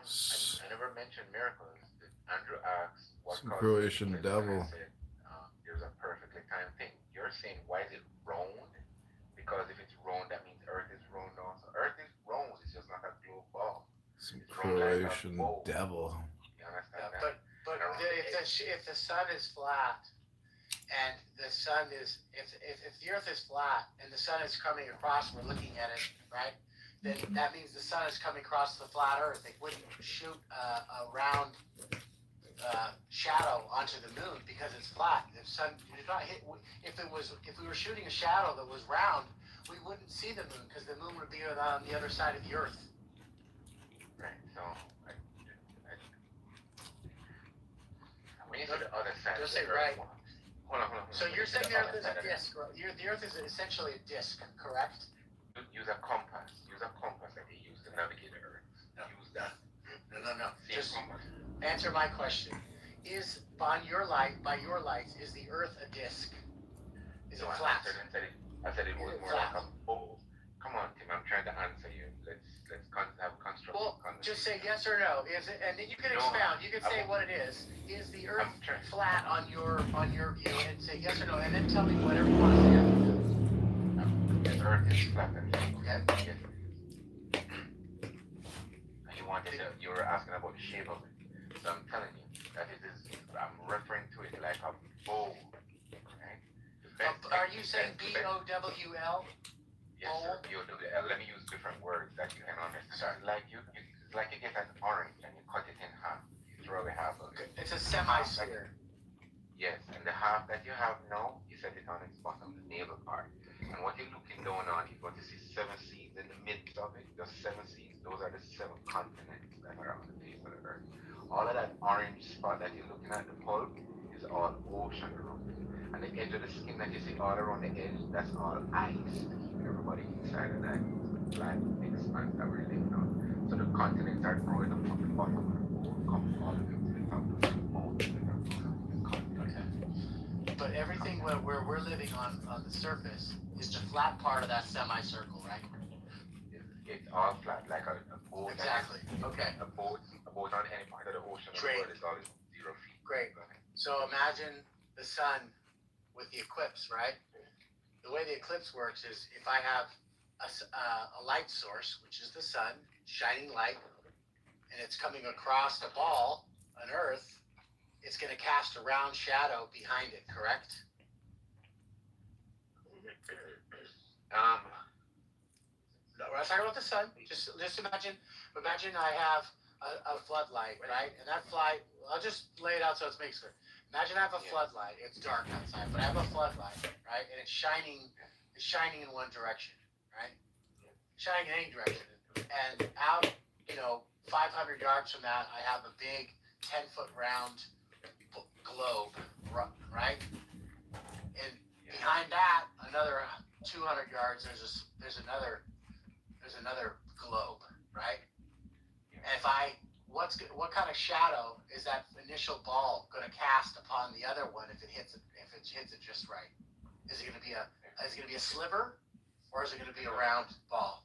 I never mentioned miracles. Andrew asks, what Some causes the Croatian eclipse? And I devil. said, there's a perfectly timed thing. You're saying, why is it round? Because if it's round, that means Earth is round also. Earth is round, it's just not a globe ball. Some It's round like a Croatian bowl. devil. You understand Yeah, that? but And around the edge. if the sun is flat and the sun is if the Earth is flat and the sun is coming across, we're looking at it, right? Then that means the sun is coming across the flat Earth. It wouldn't shoot a round shadow onto the moon because it's flat. The sun did not hit. If we were shooting a shadow that was round, we wouldn't see the moon because the moon would be on the other side of the Earth. Right, so when you say the other side, Just of say the Earth, right. hold on. So When you're you say saying the the other Earth is side a of the disc. The Earth is essentially a disc, correct? use a compass. Use a compass that they use to navigate the Earth. No. Use that. No. Same Just compass. answer my question. Is by your lights, is the Earth a disc? Is it No, flat? I said it was Is it more flat? like a bowl. Come on, Tim. I'm trying to answer you. Have constructive Well, conversation. just say yes or no. Is it? And then you can No, expound. You can I say won't. what it is. Is the Earth I'm trying. flat on your view? And say yes or no, and then tell me whatever you want to say after that. Yes, Earth is flat. Okay. Yes. And you were asking about the shape of it. So I'm telling you that it is. I'm referring to it like a bowl. Right? Are you saying BOWL? Yes, sir. Let me use different words that you can understand. It's like you get an orange and you cut it in half. You throw away half of it. It's a semi-sphere. Yes, and the half that you have now, you set it on its bottom, the navel part. And what you're looking down on, you're going to see 7 seas in the midst of it. Those 7 seas, those are the 7 continents that are on the face of the earth. All of that orange spot that you're looking at, the pulp, is all ocean around it. And the edge of the skin that you see all around the edge, that's all ice to keep everybody inside of that flat expanse that we're living on. So the continents are growing up from the bottom of the bowl, coming all the way up to the top of the mountains that are growing up in the continent. Okay. But everything where we're living on the surface is the flat part of that semicircle, right? It's all flat, like a boat. Exactly. Okay. A boat on any part of the ocean of the world is always 0 feet. Great. So imagine the sun with the eclipse, right? The way the eclipse works is if I have a light source, which is the sun, shining light, and it's coming across a ball, an Earth, it's going to cast a round shadow behind it, correct? We're not talking about the sun. Just imagine I have a floodlight, right? And that flight, I'll just lay it out so it makes clear. Imagine I have a floodlight. It's dark outside, but I have a floodlight, right? And it's shining in one direction, right? Shining in any direction. And out, 500 yards from that, I have a big 10-foot round globe, right? And behind that, another 200 yards, there's another globe, right? And what kind of shadow is that initial ball going to cast upon the other one if it hits it just right? Is it going to be a sliver, or is it going to be a round ball?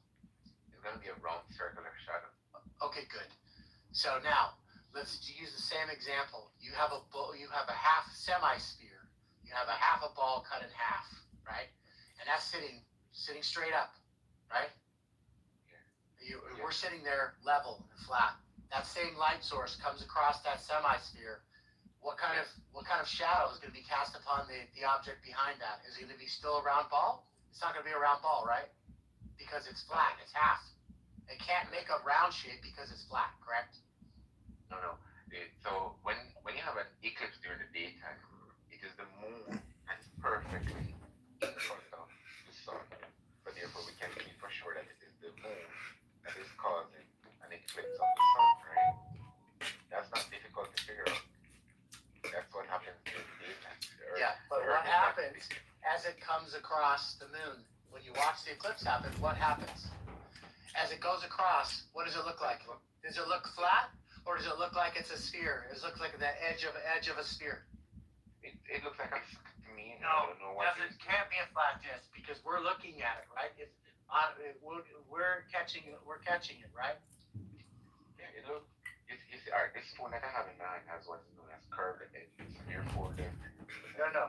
It's going to be a round circular shadow. Okay, good. So now let's use the same example. You have a half semi-sphere. You have a half a ball cut in half, right? And that's sitting straight up, right? We're sitting there level and flat. That same light source comes across that semi-sphere. What kind of shadow is going to be cast upon the object behind that? Is it going to be still a round ball? It's not going to be a round ball, right? Because it's flat. It's half. It can't make a round shape because it's flat, correct? No. So when you have an eclipse during the daytime, it is the moon that's perfectly in front of the sun. But therefore, we can see for sure that it is the moon that is causing an eclipse of the sun, right? That's not difficult to figure out. That's what happens during the daytime. Yeah, but what happens as it comes across the moon? When you watch the eclipse happen, what happens? As it goes across, what does it look like? Does it look flat, or does it look like it's a sphere? Does it look like the edge of a sphere? It looks like to me. No, I don't know what it can't be a flat disc because we're looking at it, right? We're catching it, right? Yeah, it looks. this phone that I have in my hand has what's known as curved edges. And therefore, No, no.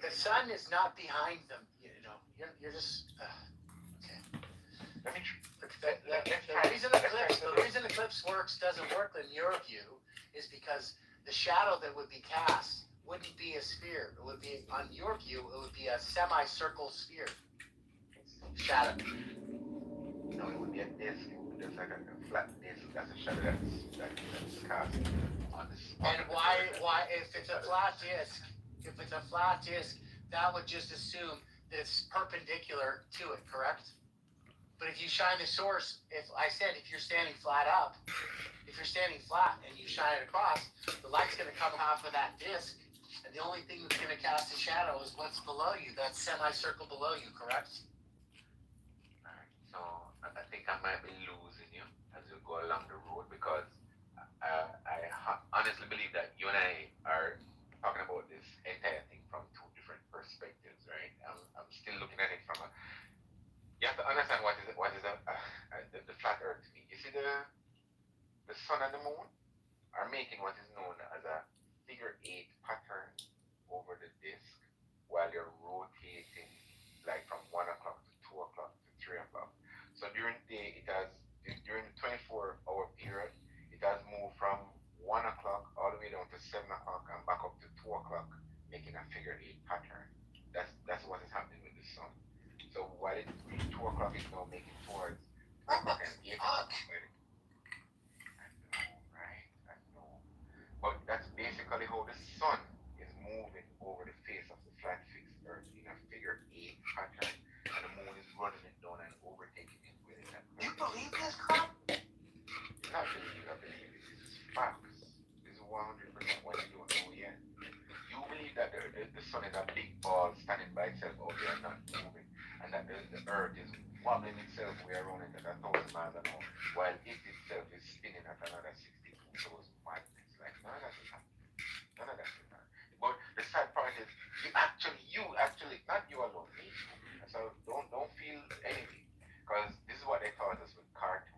The sun is not behind them. You're just okay. let me The reason eclipse doesn't work in your view is because the shadow that would be cast wouldn't be a sphere. It would be, on your view, it would be a semicircle sphere shadow. no, it would be a disc. It would be just like a flat disc. That's a shadow that's cast on this. And why if it's a flat disc, that would just assume that it's perpendicular to it, correct? But if you shine the source, if you're standing flat and you shine it across, the light's going to come off of that disc, and the only thing that's going to cast a shadow is what's below you, that semicircle below you, correct? Alright, so I think I might be losing you as you go along the road because I honestly believe that you and I are talking about this entire thing from two different perspectives, right? I'm still looking at it from a. You have to understand what is the flat Earth to me. You see the sun and the moon are making what is known as a figure eight pattern over the disk while they're rotating like from 1 o'clock to 2 o'clock to 3 o'clock. So during the day during the 24-hour period it has moved from 1 o'clock all the way down to 7 o'clock and back up to 2 o'clock, making a figure eight pattern. That's what is happening with the sun. So while it's 2 o'clock, it's now making towards 3 o'clock and 8 o'clock. I know, right? I know. But that's basically how the sun is moving over the face of the flat fixed Earth in a figure eight pattern, and the moon is running it down and overtaking it with it. You believe this crap? Not believe, I believe it. This is facts. This is 100% what you don't know yet. You believe that the sun is a big ball standing by itself out there and not moving, and that the earth is wobbling itself way around it at 1,000 miles an hour, while it itself is spinning at another 62,000 miles. Like none of that is happening. None of that is happening. But the sad part is you actually, not you alone, me too. So don't feel anything, because this is what they taught us with cartoons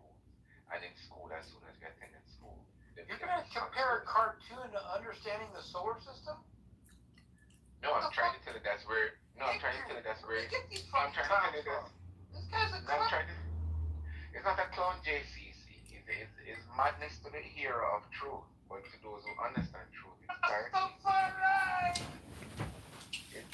and in school as soon as we attended school. You're gonna compare a cartoon to understanding the solar system? No, I'm trying to tell you that's where. No, I'm trying to tell you that's where. Get these I'm fucking trying to tell clowns you that. from. This guy's a No, I'm clown. trying to. It's not a clown, JCC. It's madness to the hearer of truth, but to those who understand truth, it's clarity. Right.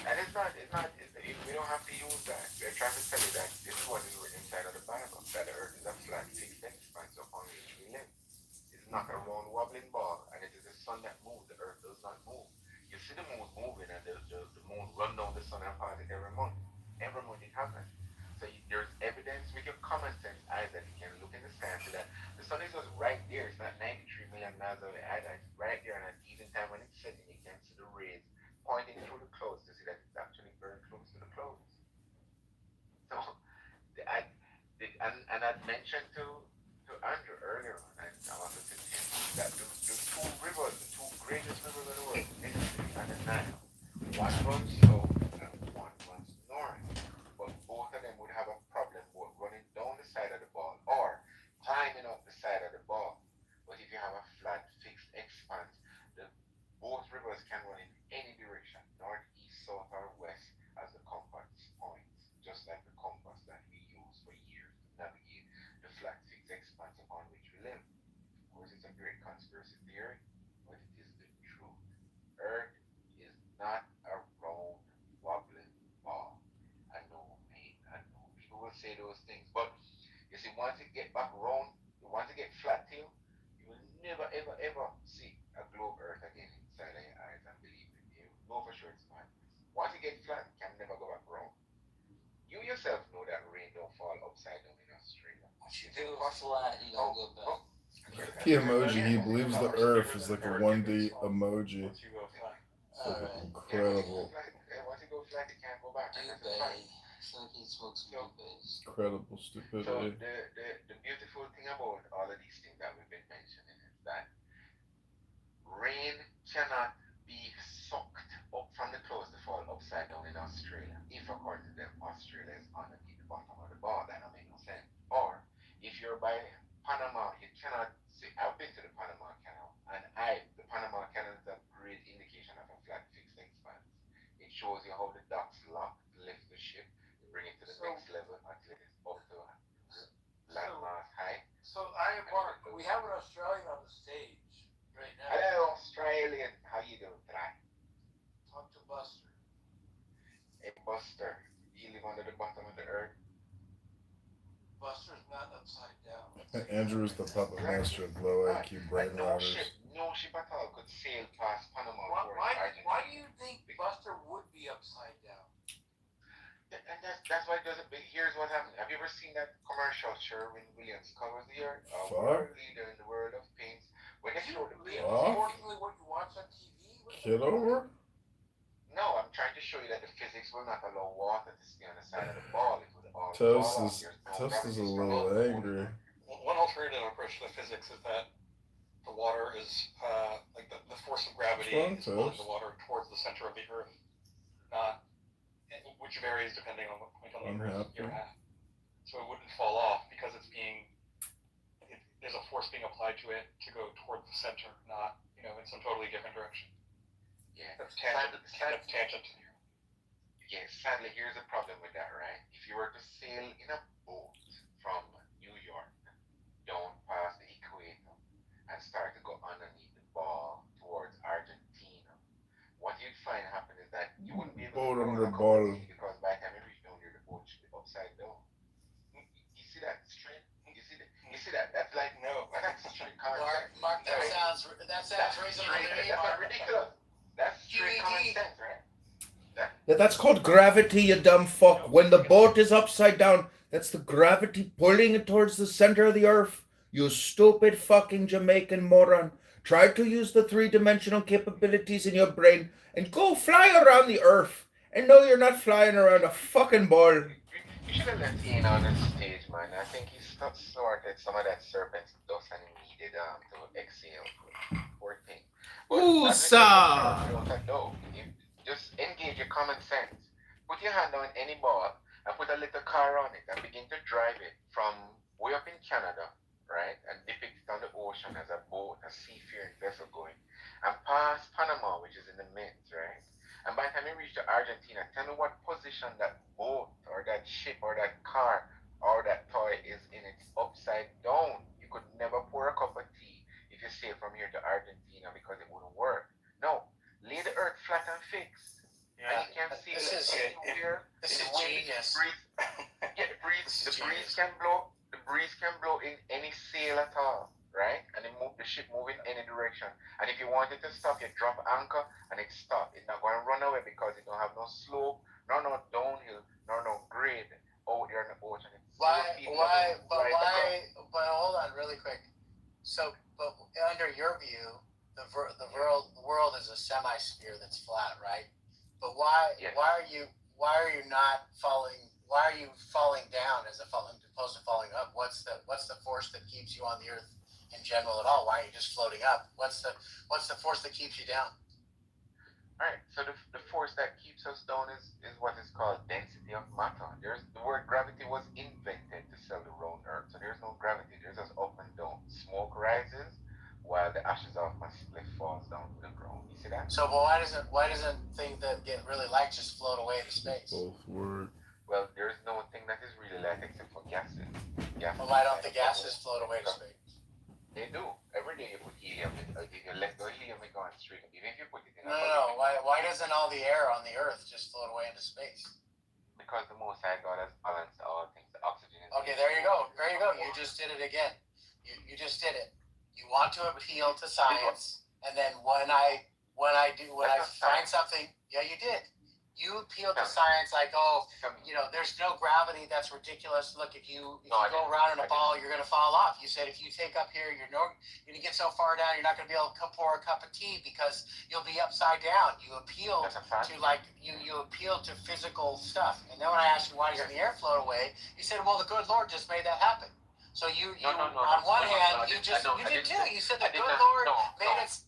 And it's not. We don't have to use that. We're trying to tell you that this is what is written inside of the Bible. That the earth is a flat, fixed expanse upon which we live. It's not a round, wobbling ball, and it is the sun that moves. The earth does not move. You see the moon moving, and the moon run down the sun and pass it every month. Every month it happens. So there's evidence with your common sense eyes that you can look in the sky and see that the sun is just right there. It's not 93 million miles away either. It's right there, and at even time when it's setting, you can see the rays pointing through the clouds to see that it's actually very close to the clouds. So, and I'd mentioned to Andrew earlier on, and I also said to him that the two rivers, the two greatest rivers of the world, Mississippi and the Nile, one runs south and one runs north. But both of them would have a problem both running down the side of the ball or climbing up the side of the ball. But if you have a flat, fixed expanse, the both rivers can run in any direction, north, east, south, or west, as the compass points, just like the compass that we use for years to navigate the flat, fixed expanse upon which we live. Of course, it's a great conspiracy theory, but it is the truth. Earth is not a round, wobbling ball. I know, man, I know. People will say those things, but you see, once it get back round, once it get flat tail, you will never, ever, ever see a globe Earth again inside of your eyes and believe it. You know for sure it's madness. Once it get flat, it can never go back round. You yourself know that rain don't fall upside down in Australia. Once you do a flat, you don't go back. The emoji, he believes the earth is like a 1D emoji. Once you go flat, Alright. Incredible. once you go flat, it can't go back. And that's a Dubay. fact. It's like he smokes some Dubays. Incredible So stupidity. the beautiful thing about all of these things that we've been mentioning is that rain cannot be sucked up from the clouds to fall upside down in Australia. If according to them, Australia is underneath the bottom of the ball, that don't make no sense. Or if you're by Panama, you cannot see. I've been to the Panama Canal, and shows you how the docks lock, lift the ship, bring it to the next level until it is up to landmass height. So I am Mark. We have an Australian on the stage right now. Hello, Australian. How you doing tonight? Talk to Buster. Hey, Buster. You live under the bottom of the earth. Buster's not upside down. Andrew is the puppet master of low IQ brain And rotters. no ship at all could sail past Panama or Argentina. Why do you think Buster would be upside down? And that's why it doesn't. Here's what happened. Have you ever seen that commercial? Sherwin Williams covers the earth. A world leader in the world of paints. When they show the paint, Unfortunately, what you watch on TV. Kitover? No, I'm trying to show you that the physics will not allow water to stay on the side of the ball. It will all Toast fall is off. Toast is a little angry. One alternative approach to the physics is that the water is like the force of gravity What's is wrong, pulling the water towards the center of the earth, which varies depending on what point on the earth you're at. So it wouldn't fall off because there's a force being applied to it to go toward the center, not in some totally different direction. Yeah, That's tangent to the earth. yeah, sadly, here's the problem with that, right? If you were to sail in a boat from New York down past the equator and start to go underneath the ball towards Argentina, what you'd find happen is that you wouldn't be able Boat to under run a ball. couple of feet because by the time you reach down here, the boat should be upside down. You see that straight? You see that? That's like No. that's straight concept. Mark, that sounds reasonable to me, That's not Mark. ridiculous. That's straight common sense, right? Yeah, that's called gravity, you dumb fuck. When the boat is upside down, that's the gravity pulling it towards the center of the earth. You stupid fucking Jamaican moron. Try to use the three-dimensional capabilities in your brain and go fly around the earth. And no, you're not flying around a fucking ball. You should have left Ian on the stage, man. I think he snorted some of that serpent's dust and he needed to exhale. Poor thing. Just engage your common sense. Put your hand on any ball and put a little car on it and begin to drive it from way up in Canada, right? And depict it on the ocean as a boat, a seafaring vessel going, and past Panama, which is in the midst, right? And by the time you reach to Argentina, tell me what position that boat or that ship or that car or that toy is in. It's upside down. You could never pour a cup of tea if you sail from here to Argentina because it wouldn't work. No, lay the earth flat and fixed. Yeah, and you can see this is anywhere. this is genius. The breeze can blow. The breeze can blow in any sail at all, right? And the ship move in any direction. And if you want it to stop, you drop anchor and it stop. It's not going to run away because it don't have no slope, no downhill, no grade out there in the ocean. But hold on really quick. So, but under your view, the world is a semi-sphere that's flat, right? But why are you not falling? Why are you falling down as opposed to falling up? What's the force that keeps you on the earth in general at all? Why are you just floating up? What's the force that keeps you down? Alright, so the force that keeps us down is what is called density of matter. The word gravity was invented to sail the round earth. So there's no gravity, there's just up and down. Smoke rises while the ashes of my split falls down to the ground. You see that? So, but why doesn't things that get really light just float away into space? Both work. Well, there's no thing that is really light except for gases. Well, why don't the gases float away to space? They do. Every day you put helium in. If you let go helium, it goes straight. Even if you put it in No. Why doesn't all the air on the earth just float away into space? Because the Most High God has balanced all things. The oxygen is. Okay, there you go. You just did it again. You just did it. You want to appeal to science, and then when I find something, yeah, you did. You appeal to science like, there's no gravity. That's ridiculous. Look, if you go around in a ball, you're gonna fall off. You said if you take up here, you're gonna get so far down, you're not gonna be able to pour a cup of tea because you'll be upside down. You appeal to you appeal to physical stuff. And then when I asked you why doesn't the air float away, you said, well, the good Lord just made that happen. So you on one hand, you did too. You said the good Lord made it.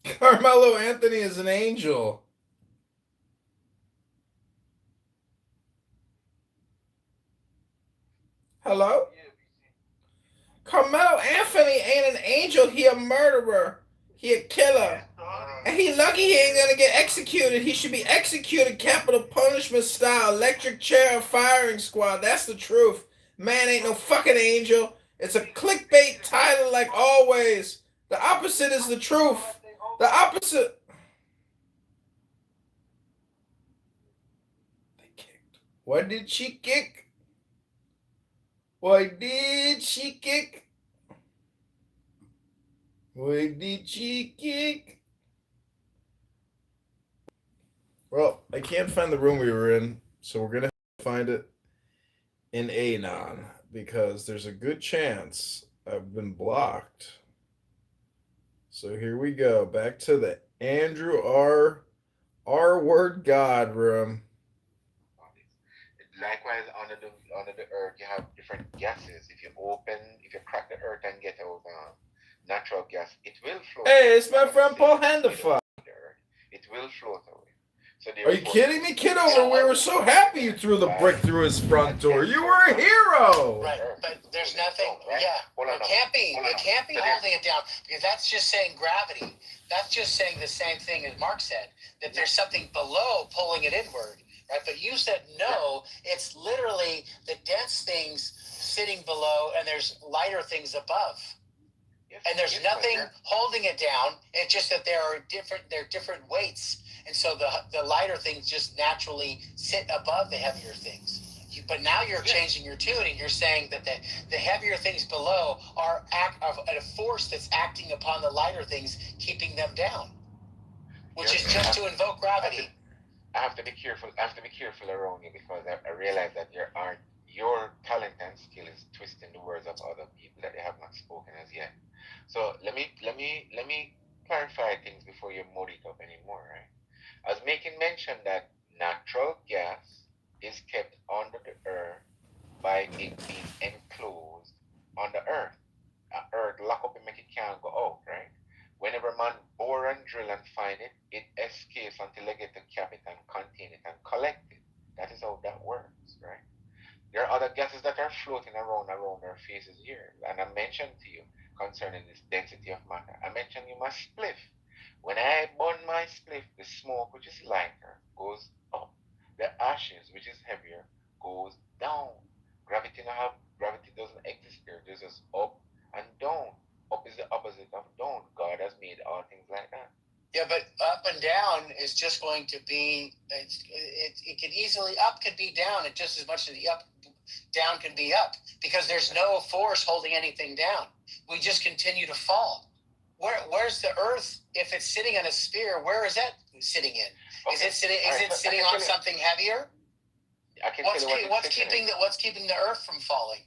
Carmelo Anthony is an angel. Hello? Carmelo Anthony ain't an angel. He a murderer. He a killer. And he lucky he ain't gonna get executed. He should be executed capital punishment style, electric chair firing squad. That's the truth. Man ain't no fucking angel. It's a clickbait title like always. The opposite is the truth. The opposite. They kicked. What did she kick? Why did she kick? Why did she kick? Well, I can't find the room we were in, so we're gonna find it in Anon because there's a good chance I've been blocked. So here we go. Back to the Andrew R Word God room. Likewise, under the earth, you have different gases. If you crack the earth and get out natural gas, it will float. Hey, it's my friend Paul Handefuck. It will float away. So Are you kidding me, Kitover? We were so happy you threw the brick through his front door. You were a hero. Right, but there's nothing. Yeah, it can't be. It can't be holding it down because that's just saying gravity. That's just saying the same thing as Mark said, that there's something below pulling it inward. Right, but you said no. It's literally the dense things sitting below, and there's lighter things above. And there's nothing holding it down. It's just that there are different weights, and so the lighter things just naturally sit above the heavier things. But now you're changing your tuning. You're saying that the heavier things below are a force that's acting upon the lighter things, keeping them down, which is just to invoke gravity. I have to be careful. I have to be careful around you because I realize that your talent and skill is twisting the words of other people that they have not spoken as yet. So let me clarify things before you muddy it up anymore, right? I was making mention that natural gas is kept under the earth by it being enclosed on the earth. Earth lock up and make it can't go out, right? Whenever man bore and drill and find it, it escapes until they get to cap it and contain it and collect it. That is how that works, right? There are other gases that are floating around our faces here. And I mentioned to you concerning this density of matter. I mentioned you my spliff. When I burn my spliff, the smoke, which is lighter, goes up. The ashes, which is heavier, goes down. Gravity doesn't exist here. There's just up and down. Up is the opposite of down. God has made all things like that. Yeah, but up and down is just going to be. It could easily up could be down, and just as much as the down can be up because there's no force holding anything down. We just continue to fall. Where's the Earth? If it's sitting on a sphere, where is that sitting in? Okay. Is it sitting on something heavier? I can tell you what's keeping the Earth from falling?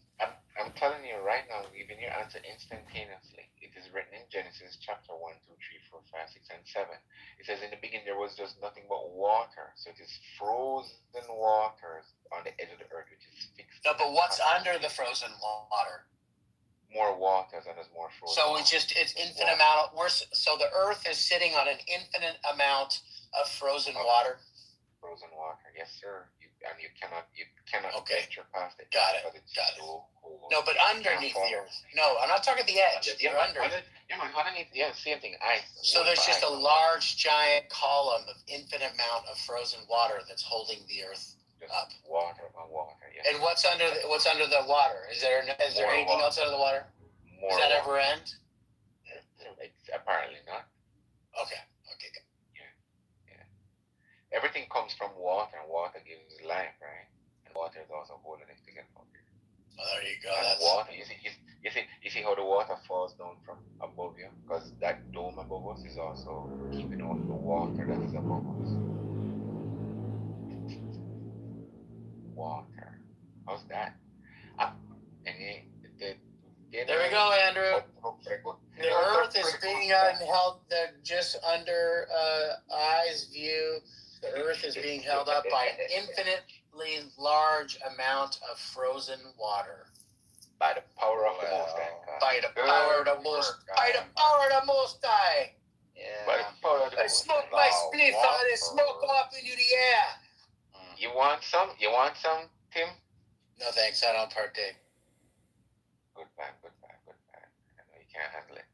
I'm telling you right now, giving your answer instantaneously. It is written in Genesis chapter 1, 2, 3, 4, 5, 6, and 7. It says, in the beginning there was just nothing but water. So it is frozen waters on the edge of the earth, which is fixed. No, but what's under the frozen water? More waters, and there's more frozen. So it's infinite amount. So the earth is sitting on an infinite amount of frozen water. Frozen water, yes, sir. You cannot venture past it. Got it. So cold. No, but underneath the earth. No, I'm not talking the edge. You're under. Underneath, yeah, same thing. Ice. So there's just a large, giant column of infinite amount of frozen water that's holding the earth up. Water. Yes. And what's under the water? Is there anything else under the water? More. Does that ever end? Apparently not. Okay. Good. Yeah. Everything comes from water, and water gives life, right? And water is also holding it together. Well, there you go. And water. You see how the water falls down from above you, because that dome above us is also keeping off the water that is above us. Water. How's that? There we go, Andrew. The Earth is being held just under eye's view. The Earth is being held up by an infinitely large amount of frozen water. By the power of the Most High God. By the power of the Most High. Yeah. by the power of the I Most smoke High. my spliff on it, smoke off into the air. You want some? You want some, Tim? No thanks, I don't partake. Good man, good man, good man. I know you can't handle it.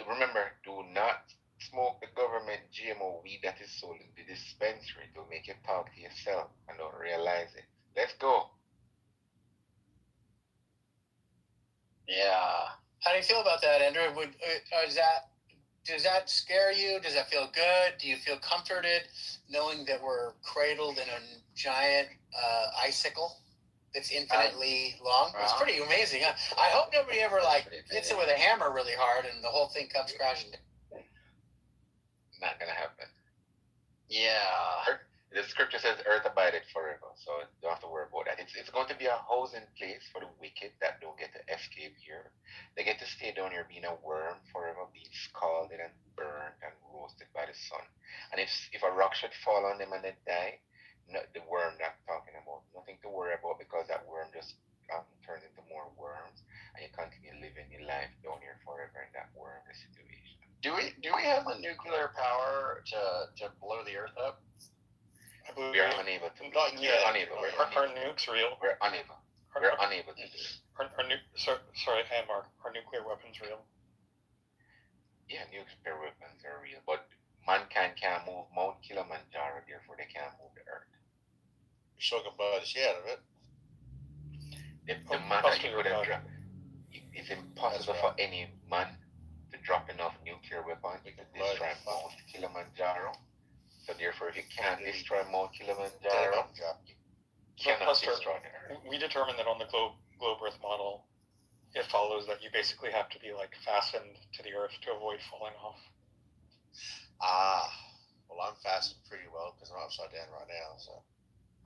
Remember, do not smoke the government GMO weed that is sold in the dispensary. It will make you talk to yourself and don't realize it. Let's go. Yeah. How do you feel about that, Andrew? Does that scare you? Does that feel good? Do you feel comforted knowing that we're cradled in a giant icicle that's infinitely long? It's pretty amazing. I hope nobody ever hits it with a hammer really hard and the whole thing comes crashing. Not gonna happen. Yeah. The scripture says earth abided forever, so you don't have to worry about that. It's going to be a housing place for the wicked that don't get to escape here. They get to stay down here being a worm forever, being scalded and burned and roasted by the sun. And if a rock should fall on them and they die, the worm not talking about, nothing to worry about, because that worm just turns into more worms, and you continue living your life down here forever in that wormless situation. Do we have the nuclear power to blow the Earth up? I believe We are unable to. Not We're yet. unable. Our nukes real. We're unable. We're unable to do it. Sorry, hey Mark. Are nuclear weapons real? Yeah, nuclear weapons are real, but mankind can't move Mount Kilimanjaro, therefore they can't move the Earth. We sure can blow the shit out of it. The man that you could have dropped, it's impossible for any man to drop enough nuclear weapons to destroy Mount Kilimanjaro. So therefore, if you can't destroy Mount Kilimanjaro, you cannot destroy the Earth. We determined that on the globe Earth model, it follows that you basically have to be fastened to the Earth to avoid falling off. Well, I'm fastened pretty well because I'm upside down right now. So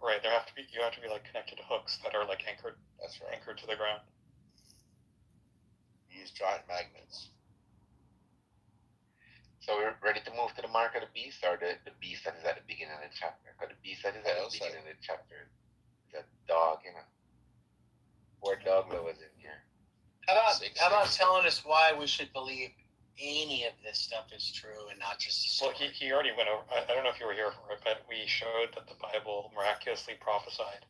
Right, you have to be connected to hooks that are anchored. that's right. Anchored to the ground. Use giant magnets. So we're ready to move to the mark of the beast, or the beast that is at the beginning of the chapter? Because the beast that is at the beginning of the chapter is a dog, Poor dog lovers in here. How about telling us why we should believe any of this stuff is true and not just a Well, story? he already went over. I don't know if you were here for it, but we showed that the Bible miraculously prophesied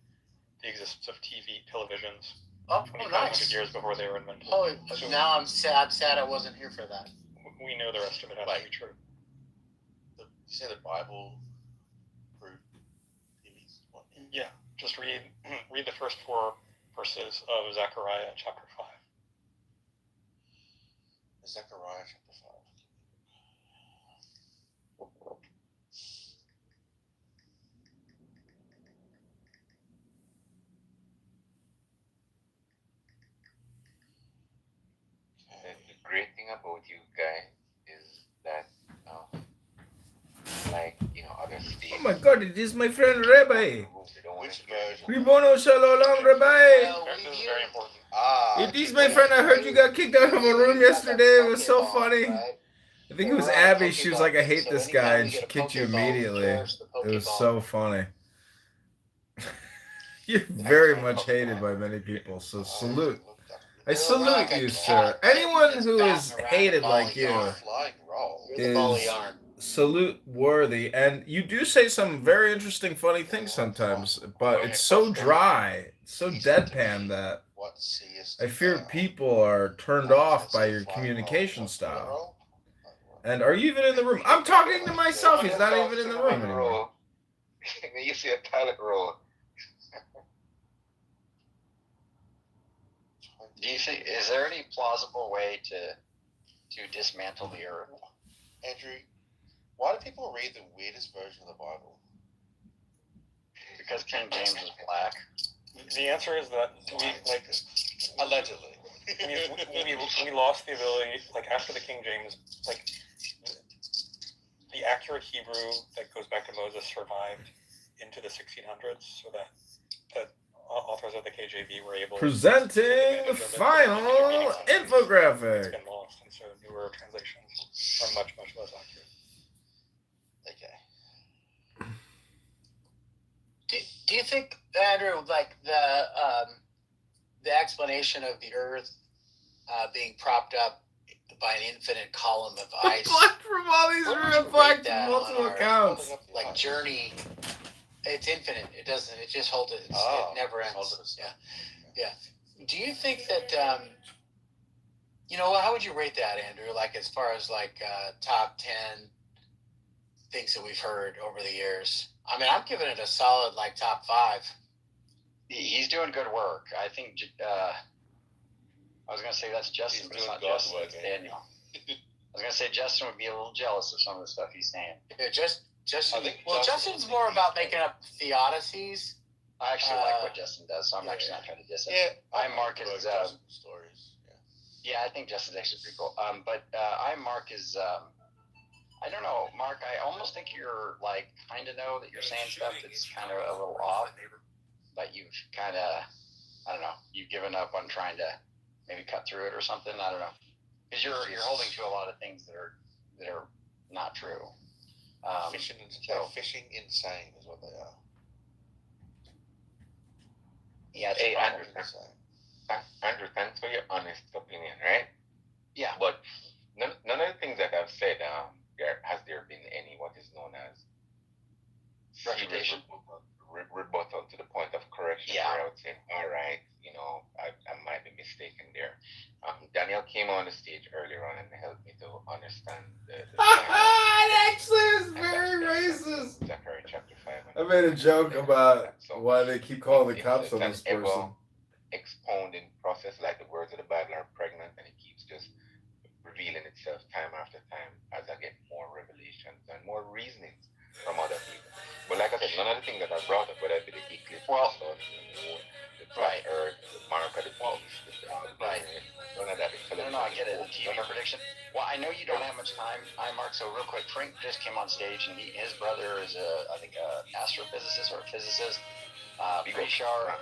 the existence of televisions Oh, 2,500 nice. years before they were invented. Oh, So now I'm sad I wasn't here for that. we know the rest of it has to be true. You say the Bible proved TV's one. Yeah, just read the first 4 verses of Zechariah chapter 5. Zechariah chapter 5. The great thing about you guys is that, other states. Oh my God! It is my friend Rabbi. Which version? Ribono Shalom, Rabbi. Well, This is very important. It is my friend. I heard you got kicked out of a room yesterday. It was so funny. I think it was Abby. She was like, "I hate this guy," and she kicked you immediately. It was so funny. You're very much hated by many people, so salute. I salute you, sir. Anyone who is hated like you Flying roll. You're the ball of is yarn. salute worthy, and you do say some very interesting, funny things sometimes, but it's so dry, so deadpan that What seest I fear thou? people are turned off by your communication style. And are you even in the room? I'm talking to myself. He's not even in the room anymore. You see a toilet roll. Do you think, is there any plausible way to dismantle the earth? Andrew, why do people read the weirdest version of the Bible? Because King James is black. The answer is that Allegedly. we lost the ability, after the King James, the accurate Hebrew that goes back to Moses survived into the 1600s, so that authors of the KJV were able Presenting to take advantage the of it. final It's infographic. been lost, and so newer translations are much, much less accurate. Okay. Do you think, Andrew, the explanation of the Earth being propped up by an infinite column of ice. But from all these Where would you reflect rate that multiple on our, accounts. like journey? It's infinite. It doesn't. It just holds it. It never ends. Yeah. Do you think that? How would you rate that, Andrew? Like as far as like top 10 things that we've heard over the years. I mean, I'm giving it a solid like top 5. He's doing good work. I think. I was gonna say that's Justin, but it's not God's Justin. work, It's Daniel. I was gonna say Justin would be a little jealous of some of the stuff he's saying. Yeah, Justin. I think Justin's more about making up theodicies. I actually like what Justin does, so I'm actually not trying to diss him. Yeah, I'm Mark is. Stories. Yeah, I think Justin's actually pretty cool. But I'm Mark is. I don't know, Mark. I almost think you're like kind of know that you're saying stuff that's kind of a little off, but you've kind of, I don't know, you've given up on trying to maybe cut through it or something. I don't know, because you're holding to a lot of things that are not true. Fishing insane is what they are. Yeah, it's Hey, probably Andrew, Andrew, thanks for your honest opinion, right? Yeah. But none of the things that I've said, has there been any what is known as Refutation. rebuttal to the point of correction? Yeah. Where I would say, all right, I might be mistaken there. Daniel came on the stage earlier on and helped me to understand the It actually is very racist. Zechariah chapter 5. I made a joke about why they keep calling the cops on this It's an person. ever-expounding process, like the words of the Bible are pregnant, and it keeps just revealing itself time after time as I get more revelations and more reasonings from other people. But like I said, none of the things that I brought up, whether it be the eclipse, the flat earth, the mark of the beast, Right. none of that is No, I get it. The TV prediction. Well, I know you don't have much time. I'm Mark. So real quick, Frank just came on stage, and his brother is I think an astrophysicist or a physicist, Rashar.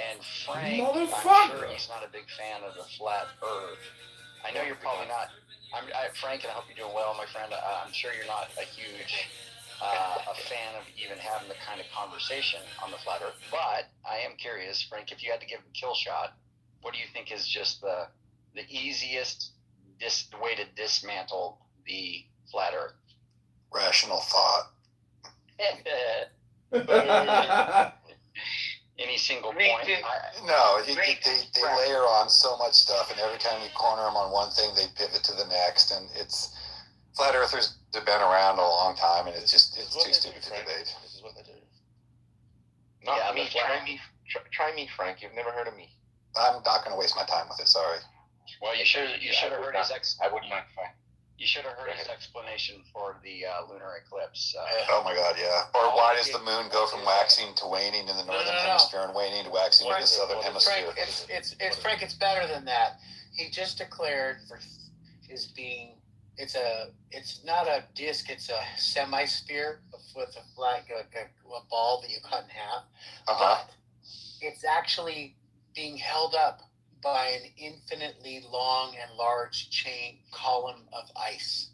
And Frank, I'm sure he's not a big fan of the flat Earth. I know you're probably not. Frank, and I hope you're doing well, my friend. I'm sure you're not a huge a fan of even having the kind of conversation on the flat Earth. But I am curious, Frank, if you had to give him a kill shot, what do you think is just the easiest way to dismantle the flat Earth? Rational thought. Any single point? No, they layer on so much stuff, and every time you corner them on one thing, they pivot to the next, and it's flat earthers have been around a long time, and it's too stupid to debate. This is what they do. Not me. Try me, Frank. You've never heard of me. I'm not going to waste my time with it. Sorry. Well, you should have heard his I would not fight. You should have heard his explanation for the lunar eclipse. Oh my God, yeah. Or why does the moon go from waxing to waning in the northern hemisphere and waning to waxing in the southern hemisphere? Frank, Frank, it's better than that. He just declared for his being. It's not a disc. It's a semi-sphere with a ball that you cut in half. But it's actually being held up by an infinitely long and large chain column of ice.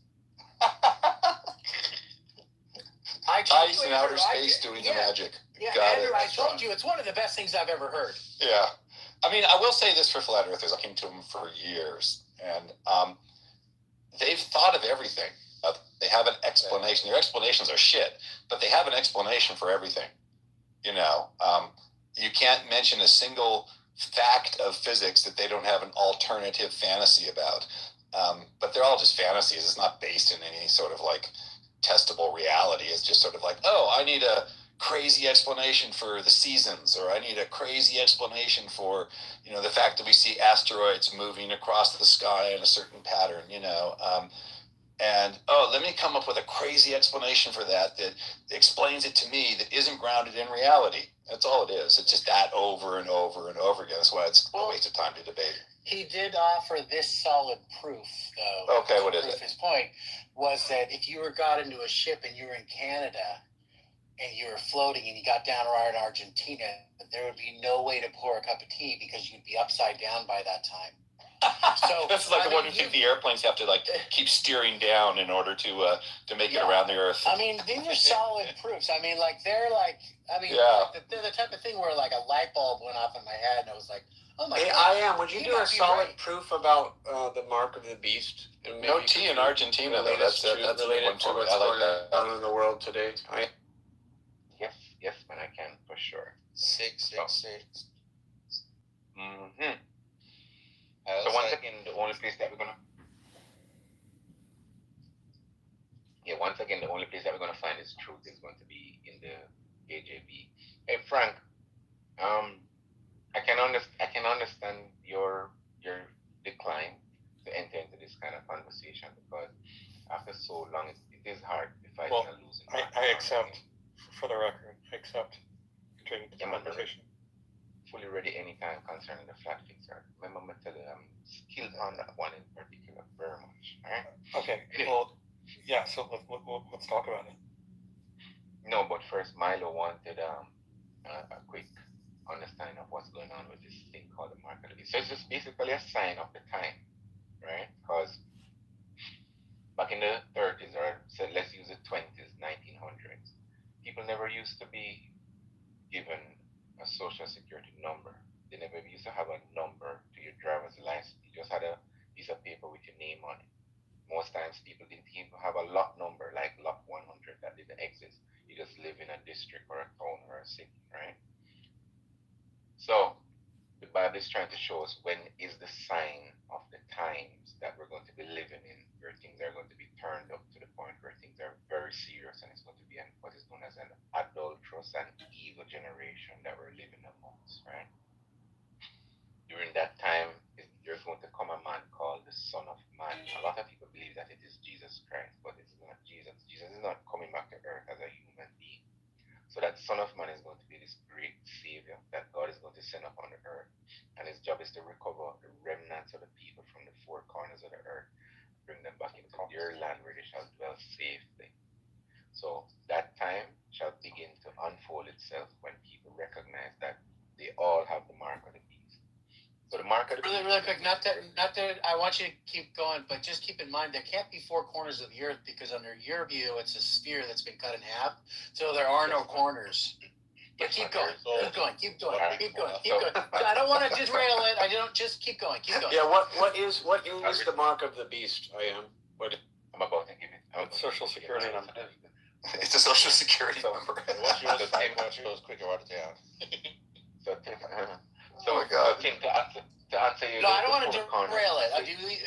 Ice in outer space doing the magic. Yeah, Got Andrew, it. I told you, it's one of the best things I've ever heard. Yeah. I mean, I will say this for flat earthers. I came to them for years, and they've thought of everything. They have an explanation. Their explanations are shit, but they have an explanation for everything. You can't mention a single fact of physics that they don't have an alternative fantasy about. But they're all just fantasies. It's not based in any sort of like testable reality. It's just sort of like, oh, I need a crazy explanation for the seasons, or I need a crazy explanation for, the fact that we see asteroids moving across the sky in a certain pattern, and let me come up with a crazy explanation for that explains it to me that isn't grounded in reality. That's all it is. It's just that over and over and over again. That's why it's a waste of time to debate. He did offer this solid proof, though. Okay, what is it? His point was that if you got into a ship and you were in Canada and you were floating and you got down right in Argentina, there would be no way to pour a cup of tea because you'd be upside down by that time. So that's like the one who think the airplanes have to keep steering down in order to make it around the Earth. I mean, these are solid proofs. I mean, they're the type of thing where like a light bulb went off in my head and I was like, Oh my Hey, God. I am. Would you He do a might be solid right. proof about the mark of the beast? And No maybe T in Argentina, though. related That's a related new one to for me. what's I like going that. on in the world today. Yes, yes, man, I can for sure. 666. Mm-hmm. So once again, the only place that we're gonna find this truth is going to be in the AJB. Hey Frank, I can understand your decline to enter into this kind of conversation because after so long it is hard to fight Well, a losing I battle. accept, for the record, I accept continuing the conversation. Fully ready anytime concerning the flat fixer. Remember me tell you I'm skilled on that one in particular very much. Alright? Okay, well, yeah, so let's talk about it. No, but first Milo wanted a quick understanding of what's going on with this thing called the market. So it's just basically a sign of the time, right? Because back in the 30s, or so let's use the 20s, 1900s, people never used to be given a social security number. They never used to have a number to your driver's license. You just had a piece of paper with your name on it. Most times people didn't even have a lot number like lot 100 that didn't exist. You just live in a district or a town or a city, right? So the Bible is trying to show us when is the sign of the times that we're going to be living in, where things are going to be turned up to the point where things are very serious, and it's going to be what is known as an adulterous and evil generation that we're living amongst, right? During that time, there's going to come a man called the Son of Man. A lot of people believe that it is Jesus Christ, but it's not Jesus. Jesus is not coming back to earth as a human being. So that Son of Man is going to be this great Savior that God is going to send upon the earth. And his job is to recover the remnants of the people from the four corners of the earth, bring them back into their land where they shall dwell safely. So that time shall begin to unfold itself when people recognize that they all have the mark of the beast. So the mark of the beast. Really quick, not that I want you to keep going, but just keep in mind there can't be four corners of the earth because under your view it's a sphere that's been cut in half, so there are no corners. But keep going. I don't want to derail it. I don't just keep going. Yeah, what is the mark of the beast? I'm about to give it. It's Social Security number. It's a social security number. Once you goes quick, write it down. So, oh my God. To answer you. No, I don't want to derail it.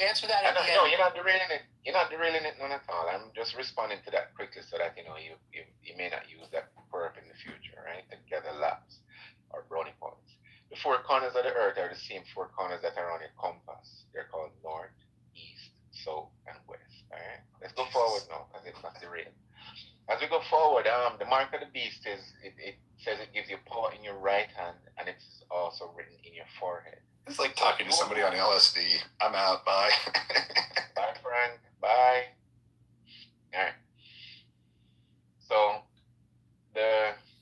Answer that at the end. No, you're not derailing it. You're not derailing it none at all. I'm just responding to that quickly so that you may not use that verb in the future, right? To gather laps or brownie points. The four corners of the earth are the same four corners that are on your compass. They're called north, east, south, and west. All right. Let's go forward now because it's not derailing. As we go forward, the mark of the beast is it says it gives you power in your right hand, and it's also written in your forehead. It's like talking to somebody on LSD. I'm out. Bye. Bye, Frank. Bye. All right. So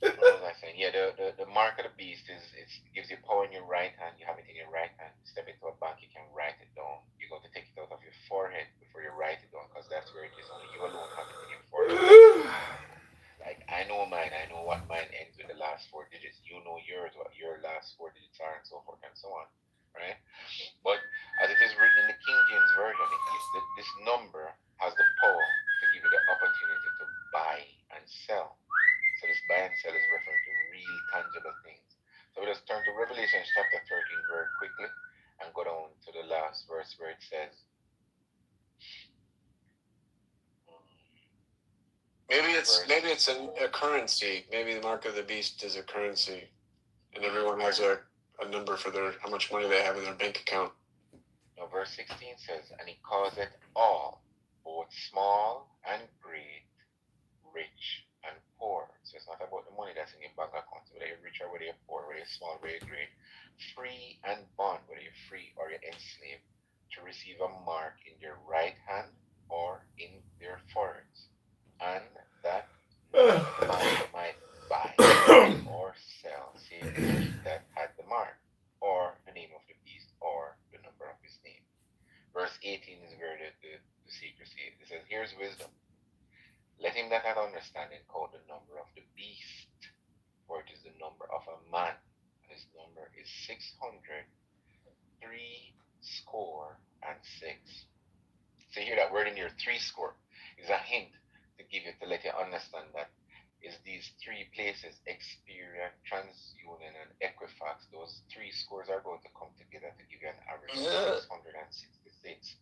what was I saying? Yeah, the mark of the beast is it gives you power in your right hand. You have it in your right hand. You step into a bank, you can write it down. You're going to take it out of your forehead before you write it down because that's where it is. Only you alone have it in your forehead. Like I know mine. I know what mine ends with the last four digits. You know yours, what your last four digits are, and so forth and so on. Right? But as it is written in the King James Version, this number has the power to give you the opportunity to buy and sell. So this buy and sell is referring to real tangible things. So we just turn to Revelation chapter 13 very quickly and go down to the last verse where it says, Maybe it's a currency. Maybe the mark of the beast is a currency, and everyone has a number for how much money they have in their bank account. Now, verse 16 says, and he calls it all, both small and great, rich and poor. So it's not about the money that's in your bank account, whether you're rich or whether you're poor, whether you're small, whether you're great, free and bond, whether you're free or you're enslaved, to receive a mark in their right hand or in their foreheads, and that no man might buy or sell save he that had the mark, or the name of the beast, or the number of his name. Verse 18 is where the secrecy is. It says, here's wisdom. Let him that hath understanding count the number of the beast, for it is the number of a man, and his number is 666. 3 score and 6. So here that word in here, 3 score, is a hint to give you to let you understand that is these 3 places, Experian, TransUnion, and Equifax. Those 3 scores are going to come together to give you an average of 666.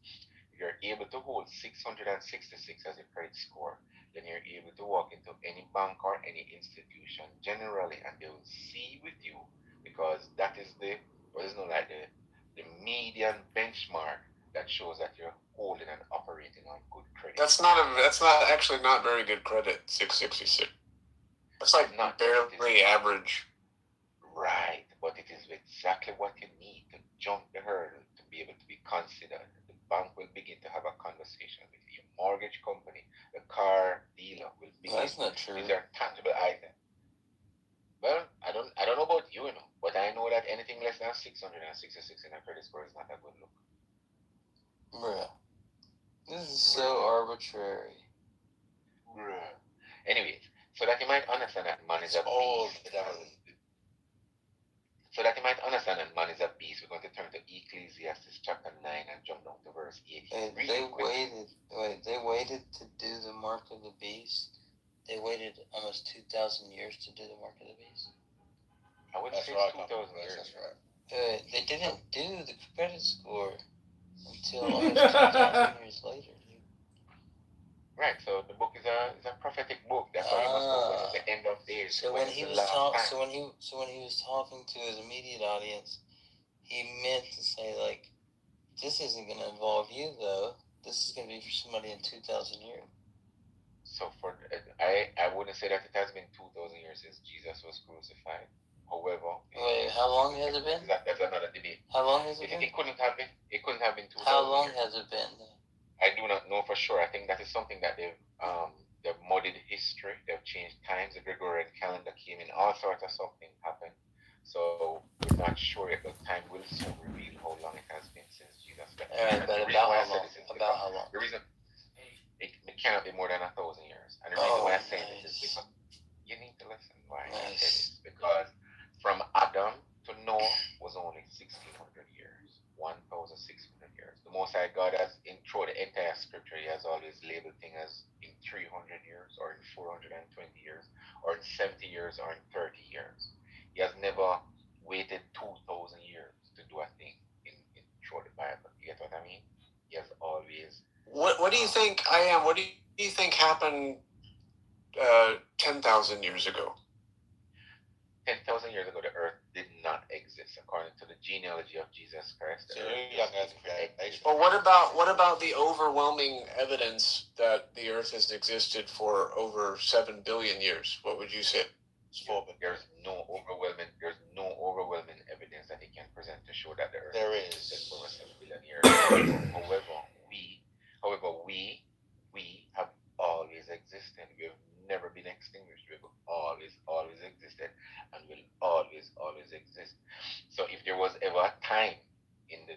If you're able to hold 666 as a credit score, then you're able to walk into any bank or any institution generally, and they will see with you because that is the what is known like the median benchmark that shows that you're holding and operating on good credit. That's not actually not very good credit. 666. That's like Not barely average. Right, but it is exactly what you need to jump the hurdle to be able to be considered. The bank will begin to have a conversation with you. Your mortgage company, the car dealer will begin. That's not true. These are tangible items. Well, I don't know about you, but I know that anything less than 666 in a credit score is not a good look. Bruh. This is so arbitrary. Bruh. Anyways, so that you might understand that man is a beast. So that you might understand that man is a beast, we're going to turn to Ecclesiastes chapter 9 and jump down to verse 18. They waited to do the mark of the beast. They waited almost 2,000 years to do the mark of the beast. I wouldn't say 2,000 years. That's right. They didn't do the credit score until almost 2,000 years later. Right, so the book is a prophetic book. That's why you must know when it's the end of days. So when he was talking to his immediate audience, he meant to say like, this isn't going to involve you though. This is going to be for somebody in 2,000 years. So I wouldn't say that it has been 2,000 years since Jesus was crucified. However, wait, how long has it been? That's another debate. How long has it been? It couldn't have been 2,000 How long years. has it been? I do not know for sure. I think that is something that they've muddied history. They've changed times. The Gregorian calendar came in. All sorts of something happened. So we're not sure if the time will soon reveal how long it has been since Jesus died. Alright, but about how long? The reason it cannot be more than 1,000 years. And the reason why I say this is because you need to listen why I say this. Because from Adam to Noah was only 1,600 years. 1,600 years. The Most High God has, throughout the entire scripture, he has always labeled things as in 300 years, or in 420 years, or in 70 years, or in 30 years. He has never waited 2,000 years to do a thing throughout the Bible. You get what I mean? He has always. What do you think, what do you think happened 10,000 years ago? 10,000 years ago, the earth did not exist according to the genealogy of Jesus Christ. Well, what about the overwhelming evidence that the earth has existed for over 7 billion years? What would you say? There's no overwhelming evidence that he can present to show that the earth existed for over 7 billion years. However, we have always existed. We have never been extinguished. We have always existed, and will always exist. So if there was ever a time in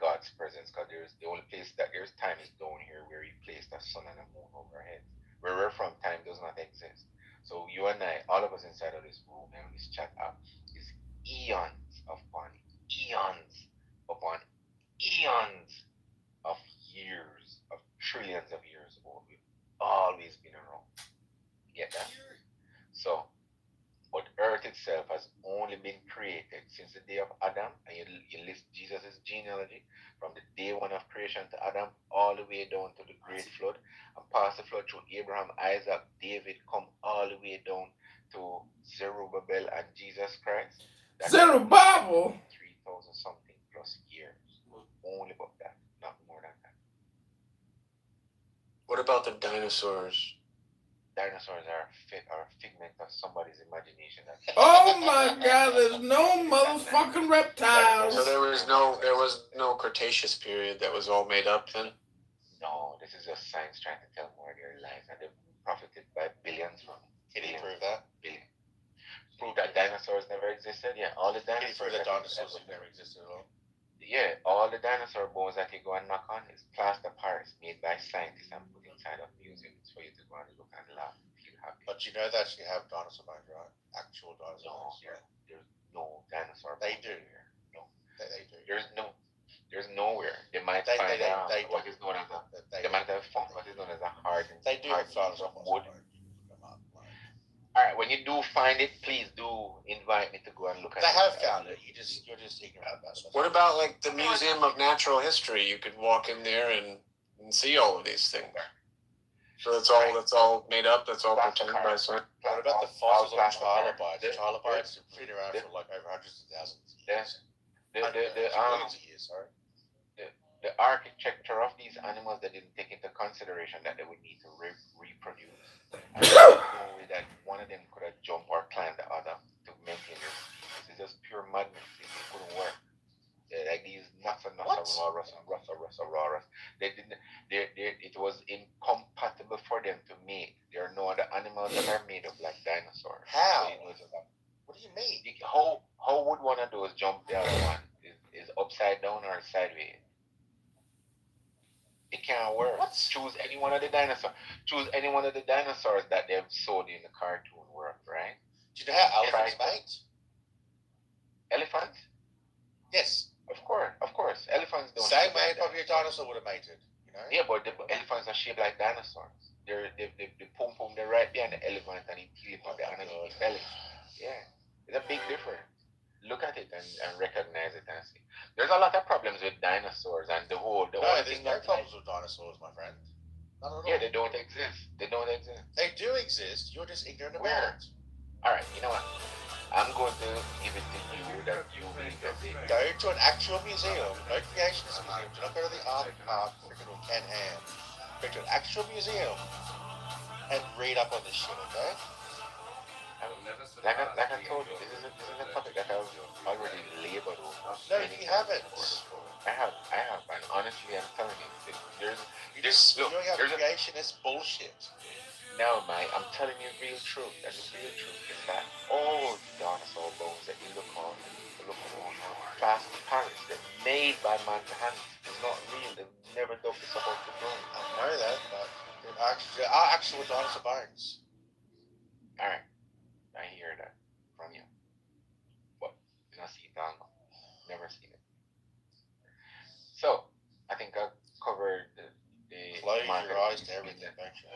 God's presence, because there's the only place that there's time is down here where he placed a sun and a moon overhead. Where we're from, time does not exist. So you and I, all of us inside of this room and this chat app, is eons upon eons of years, of trillions of years old. We've always been around. You get that? So, but earth itself has only been created since the day of Adam, and you list Jesus' genealogy from the day one of creation to Adam all the way down to the great flood, and pass the flood through Abraham, Isaac, David, come all the way down to Zerubbabel and Jesus Christ. Zerubbabel! 3,000 something plus years. Only about that, not more than that. What about the dinosaurs? Dinosaurs are a figment of somebody's imagination. Oh my God! There's no motherfucking reptiles. So there was no Cretaceous period. That was all made up then. No, this is just science trying to tell more of their lies, and they've profited by billions from it. Can you prove that? Billion. Prove that dinosaurs never existed? Yeah, all the dinosaurs. Can you prove that dinosaurs never existed at all? Yeah, all the dinosaur bones that you go and knock on is plaster parts made by scientists and put inside of museums for you to go and look and laugh and feel happy. But you know that you have dinosaur bones, right? Actual dinosaur bones. There's no dinosaur They bones do. here. No. They do. There's nowhere. They might They find what do. is known as They they might have found what is known as a hardened They do hardened find piece of some wood. All right, when you do find it, please do invite me to go and look at They it. have found it. You're just ignorant about it. What about like the Museum of Natural History? You could walk in there and see all of these things. So that's all made up. That's all pretended by science. What about the fossils of trilobites? Trilobites have been around for like over hundreds of thousands of years. Millions of years, sorry. The architecture of these animals, they didn't take into consideration that they would need to reproduce. And there's no way that one of them could have jumped or climbed the other to maintain their species. It's just pure madness. It couldn't work. Like these Nosorosaurus. They didn't. It was incompatible for them to mate. There are no other animals that are made of like dinosaurs. How? So What do you mean? how would one of those jump the other one? Is upside down or sideways? It can't work. What? Choose any one of the dinosaurs. Choose any one of the dinosaurs that they've sold in the cartoon work, right? Do you know how elephants mate? Elephants? Yes. Of course. Elephants don't. Same way probably a dinosaur would have mated. You know? Yeah, but the elephants are shaped like dinosaurs. The pum pum, they're right behind the elephant and the teeth on the underneath the belly. Yeah, it's a big difference. Look at it and recognize it and see. There's a lot of problems with dinosaurs and the No, only there's thing no that's problems with dinosaurs, my friend. None at all. yeah, they don't exist. They don't exist. They do exist. You're just ignorant about Where? it. All right, you know what? I'm going to give it to you that you believe that they Go to an actual museum, no creationist museum. Do not go to the art park, freaking or Can Ham. Go to an actual museum and read up on this shit, okay? Like I told you, this is a topic that I've already labored over. No, you haven't. I have, and honestly, I'm telling you, there's You just look, spewing out there's a creationist bullshit. no, Mike, I'm telling you real truth. And the real truth is that all dinosaur bones that you look on past Paris, they're made by man's hands. It's not real. They've never dug this up off the ground. I know that, but there are actual dinosaur bones. Alright. I hear that from you. But you don't see it on never seen it. So I think I've covered the Close market. your eyes to everything, don't you?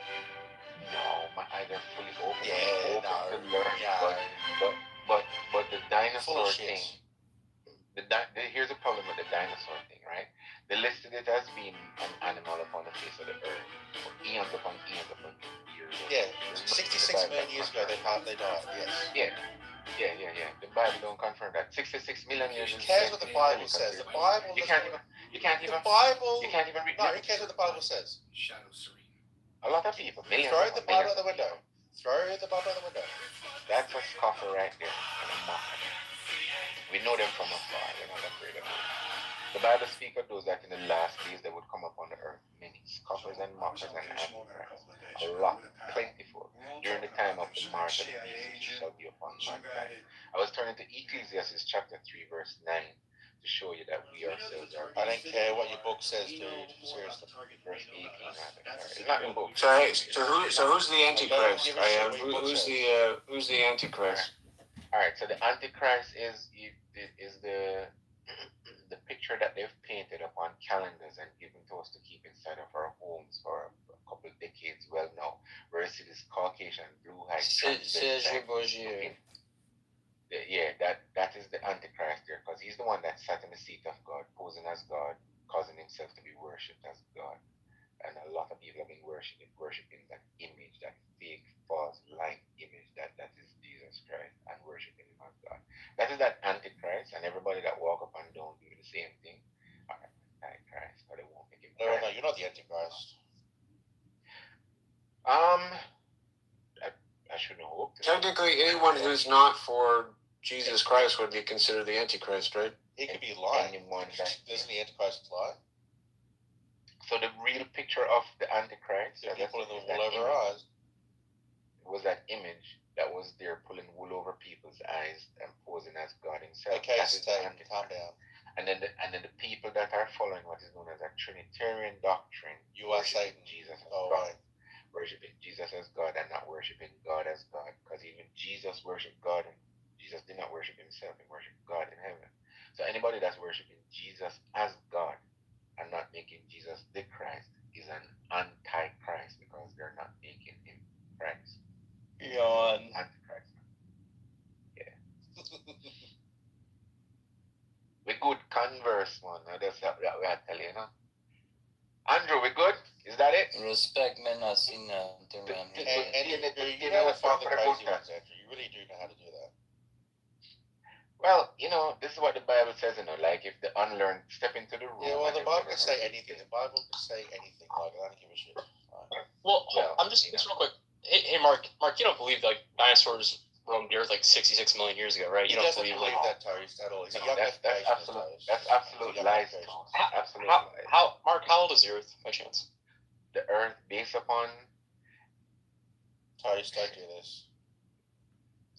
No, my eyes are fully open. Yeah, open no, to learn. yeah. But the dinosaur Full of thing. shit. Here's the problem with the dinosaur thing, right? They listed it as being an animal upon the face of the earth for eons upon years. Yeah, There's nothing in the 66 Bible million that years ago confirms they died, yes. Yeah. The Bible don't confirm that. 66 million years. Who cares what the Bible says? The Bible You can't even. The Bible. You can't even read. No, who cares what the Bible says? Shadow serene. A lot of people. Millions. Throw the Bible out millions the window. Throw the Bible out the window. That's a scoffer right there and a mocker. We know them from afar. We're not afraid of them. The Bible speaks of those that in the last days they would come upon the earth, many scoffers and mockers and antichrists. A lot, plentiful. During the time of the mark of the beast, which shall be upon mankind. I was turning to Ecclesiastes chapter 3, verse 9, to show you that we ourselves are. I don't care what your book says, dude. Seriously. Verse 18, rather. It's not in book. So who's the Antichrist? Who's the Antichrist? All right. So the Antichrist is the picture that they've painted upon calendars and given to us to keep inside of our homes for a couple of decades. Well, now, where you see this Caucasian blue-eyed Serge Bourgier. Yeah, that is the Antichrist there, because he's the one that sat in the seat of God, posing as God, causing himself to be worshipped as God. And a lot of people have been worshiping that image, that fake, false, light image that is Jesus Christ, and worshiping him as God. That is that Antichrist, and everybody that walk up and down do the same thing. Antichrist, but they won't make him Christ. No, you're not the Antichrist. I shouldn't hope. Technically, anyone who's not for Jesus Christ would be considered the Antichrist, right? He could be lying. Anyone that Doesn't the Antichrist lie? So the real picture of the Antichrist, The people in the wool over our eyes. was that image that was there pulling wool over people's eyes and posing as God himself. Okay, That is the stay. Antichrist. Calm down. And then the people that are following what is known as a Trinitarian doctrine, You are worshiping Satan. Jesus as Oh, God, right. worshiping Jesus as God and not worshiping God as God, because even Jesus worshipped God, and Jesus did not worship himself; he worshipped God in heaven. So anybody that's worshiping Jesus as God and not making Jesus the Christ is an antichrist because they're not making him Christ. Yawn. Antichrist. Yeah. We good converse, man. That's that we are telling you, know. Andrew, we good? Is that it? Respect men not seen man. And you know what find the crazy ones, Andrew. You really do know how to do that. Well, you know, this is what the Bible says, you know, like if the unlearned step into the room. Yeah, well, the Bible can say anything. The Bible can say anything. Like, I don't give a shit. Well, I'm just real quick. Hey, Mark, you don't believe like dinosaurs roamed the earth like 66 million years ago, right? You don't believe like that, Tyrese, at all. It's No, a young that's education. absolute lies. Absolute lies. how Mark, how old is the earth by chance? The earth based upon Tyrese, don't do this.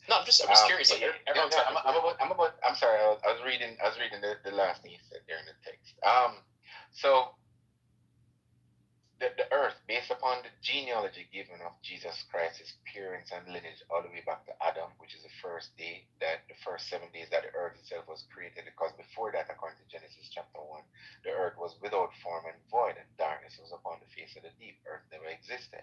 No, I'm just curious. Like, I'm sorry. I was reading the last thing he said there in the text. So the earth, based upon the genealogy given of Jesus Christ, his parents and lineage, all the way back to Adam, which is the first 7 days that the earth itself was created. Because before that, according to Genesis chapter 1, the earth was without form and void, and darkness was upon the face of the deep. Earth never existed.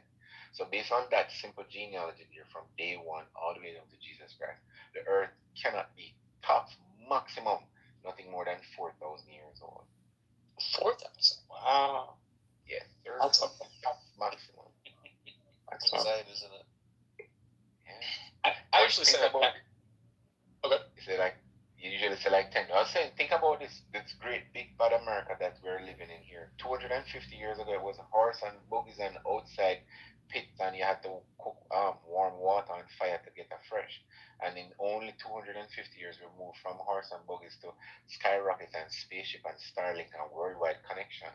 So based on that simple genealogy there, from day one all the way down to Jesus Christ, the earth cannot be top maximum nothing more than 4,000 years old. 4,000? Wow. Yes, that's top maximum. That's insane, isn't it? Yeah. I usually say about okay. You say like you usually say like 10. I was saying, think about this great big bad America that we're living in here. 250 years ago, it was horse and buggies and outside pits, and you had to cook warm water and fire to get it fresh. And in only 250 years, we moved from horse and buggies to skyrocket and spaceship and Starlink and worldwide connection.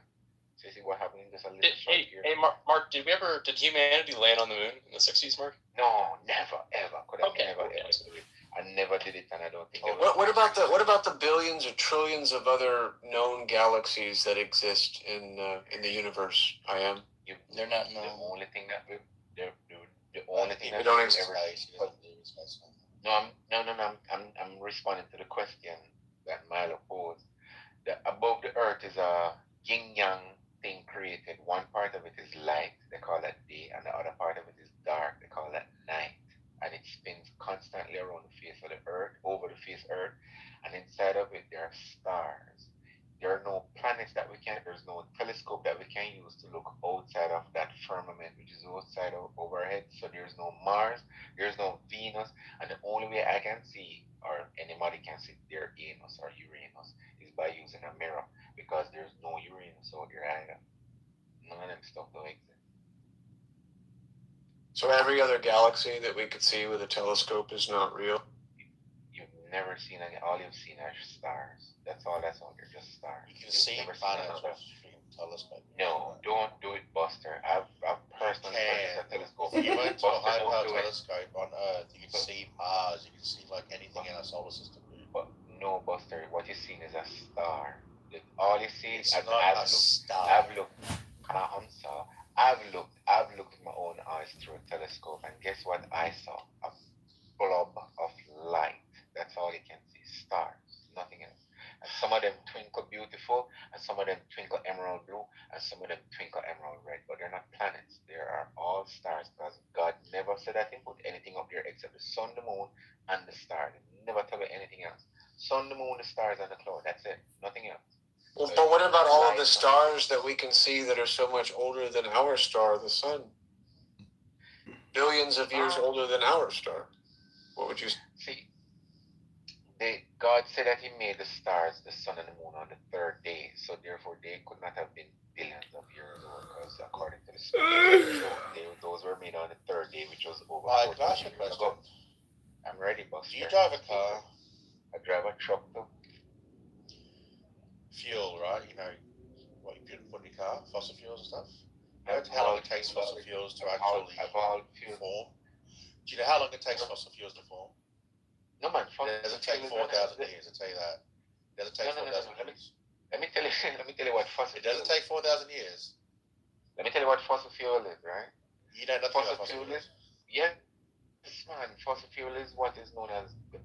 So you see what happened in just a little short year. Hey, Mark, did humanity land on the moon in the 60s, Mark? No, never, ever. Could have never, ever do it. I never did it, and I don't think. What about the billions or trillions of other known galaxies that exist in the universe? They're not known. The only thing that we don't exist. I'm responding to the question that Milo posed. Above the earth is a yin yang thing created. One part of it is light, they call that day, and the other part of it is dark, they call that night. And it spins constantly around the face of the earth, over the face of earth, and inside of it there are stars. There are no planets there's no telescope that we can use to look outside of that firmament, which is outside of overhead. So there's no Mars, there's no Venus, and the only way I can see, or anybody can see their Venus or Uranus, is by using a mirror, because there's no Uranus out there either. None of them stuff don't exist. So every other galaxy that we could see with a telescope is not real? You've never seen any. All you've seen are stars. That's all that's out there, just stars. You can see planets with a telescope. No, don't do it, Buster. I've personally purchased a telescope. If you went to a high-power telescope on Earth, you can see Mars, you can see like anything in our solar system. But no, Buster, what you're seeing is a star. All you see is It's not a star. I've looked with my own eyes through a telescope, and guess what I saw? A blob of light. That's all you can see. Stars, nothing else. And some of them twinkle beautiful, and some of them twinkle emerald blue, and some of them twinkle emerald red. But they're not planets. They are all stars, because God never said that He put anything up there except the sun, the moon, and the stars. He never tell you anything else. Sun, the moon, the stars, and the cloud. That's it. Nothing else. Well, but what about all of the stars that we can see that are so much older than our star, the sun? Billions of years older than our star. What would you see? God said that He made the stars, the sun, and the moon on the third day. So therefore, they could not have been billions of years old, because according to the scripture, those were made on the third day, which was over 4,000 years ago. I'm ready, Buster. Do you drive a car? I drive a truck too. Fuel, right? You know what you put in your car, fossil fuels and stuff. You know how long it takes fossil fuels to actually form? Do you know how long it takes fossil fuels to form? No, man. It doesn't take 4,000 years. I'll tell you that. It doesn't take 4,000 years. Let me tell you what fossil. It doesn't take 4,000 years. Let me tell you what fossil fuel is, right? You know nothing about fossil fuel is? Yes, man. Fossil fuel is what is known as the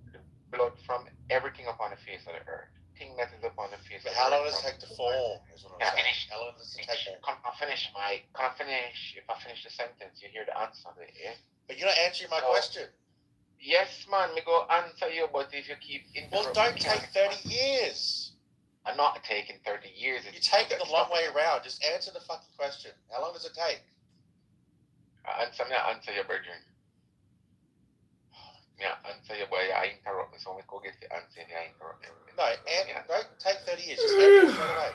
blood from everything upon the face of the earth. everything that is upon the face. But of how the long earth does it from- take to form? Is what I'm Can I saying. finish? How long does it take? Can I finish If I finish the sentence, you hear the answer of it, yeah? But you're not answering my So- question. Yes, man, me go answer you, but if you keep Well, interrupting, don't me, take 30 years. I'm not taking 30 years. You're taking the long way around. Just answer the fucking question. How long does it take? Answer your brethren. Yeah, answer your boy. I interrupt me, so we go get the answer. And I interrupt me. No, Yeah. don't take 30 years. Just answer it straight away.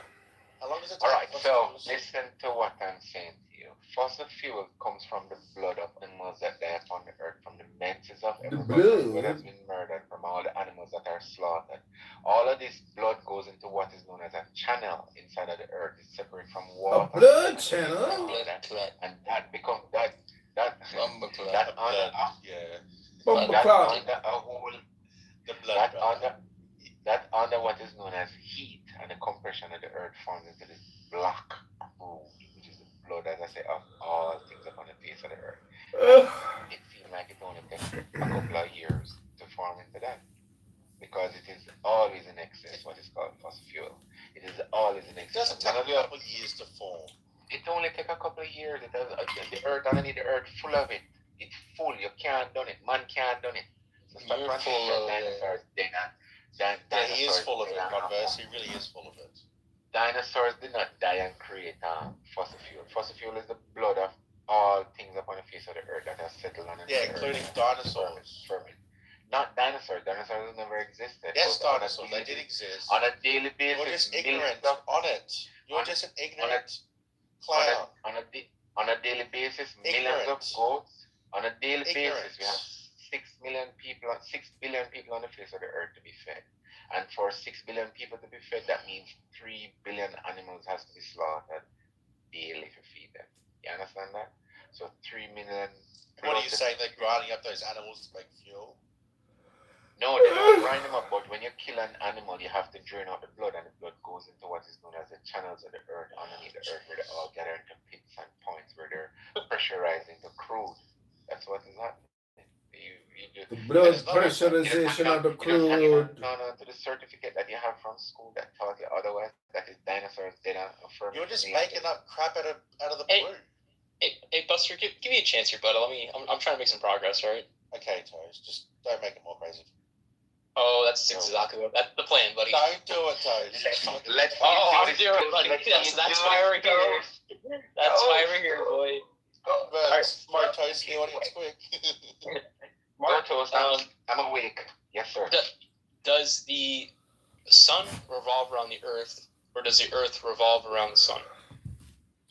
How long does it take? All right, fossil so fuels? listen to what I'm saying to you. Fossil fuel comes from the blood of animals that die upon the earth, from the menses of everybody who has been murdered, from all the animals that are slaughtered. All of this blood goes into what is known as a channel inside of the earth. It's separate from water. blood channel? And that becomes that Lumber clot. that under Yeah. Bumper that clock. under a whole The blood. that under what is known as heat and the compression of the earth forms into this black crude, which is the blood, as I say, of all things upon the face of the earth. It feels like it only takes a couple of years to form into that, because it is always in excess, what is called fossil fuel. It is always in It excess. doesn't take a couple of years to form. It only take a couple of years. It does, the earth, underneath the earth, full of it. It's full. You can't done it. Man can't done it. So stop You're running full your of dinosaurs. Yeah, he is full of it, Converse. He really is full of it. Dinosaurs did not die and create fossil fuel. Fossil fuel is the blood of all things upon the face of the earth that has settled on the Yeah, earth. including dinosaurs. Ferment. Not dinosaurs. Dinosaurs never existed. Yes, But on a dinosaurs. They daily- did exist. On a daily You're basis, just ignorant millions of on it. You're on- just an ignorant clown. on a daily basis, millions of Ignorant. goats. On a daily Ignorant. basis, we have 6 billion people on the face of the earth to be fed. And for 6 billion people to be fed, that means 3 billion animals has to be slaughtered daily to feed them. You understand that? So 3 million. What are you saying? They're grinding up those animals to make fuel? No, they don't grind them up, but when you kill an animal, you have to drain out the blood, and the blood goes into what is known as the channels of the earth, underneath the earth, where they all gather into pits and points where they're pressurizing the crude. That's what is happening. The blood pressurization of the crude. No, to the certificate that you have from school that taught you otherwise, that is dinosaurs dead and affirmed. You're just making up crap out of the Hey. blue. Hey, Buster, give me a chance here, bud. I'm trying to make some progress, all right? Okay, Toes, just don't make it more crazy. Oh, that's exactly that's the plan, buddy. Don't do it, Toes. Let's I'm doing it, buddy. That's why we're here. That's why we're here, boy. But smart Toes, the audience quick. Toast, I'm awake. Yes, sir. Does the sun revolve around the earth, or does the earth revolve around the sun?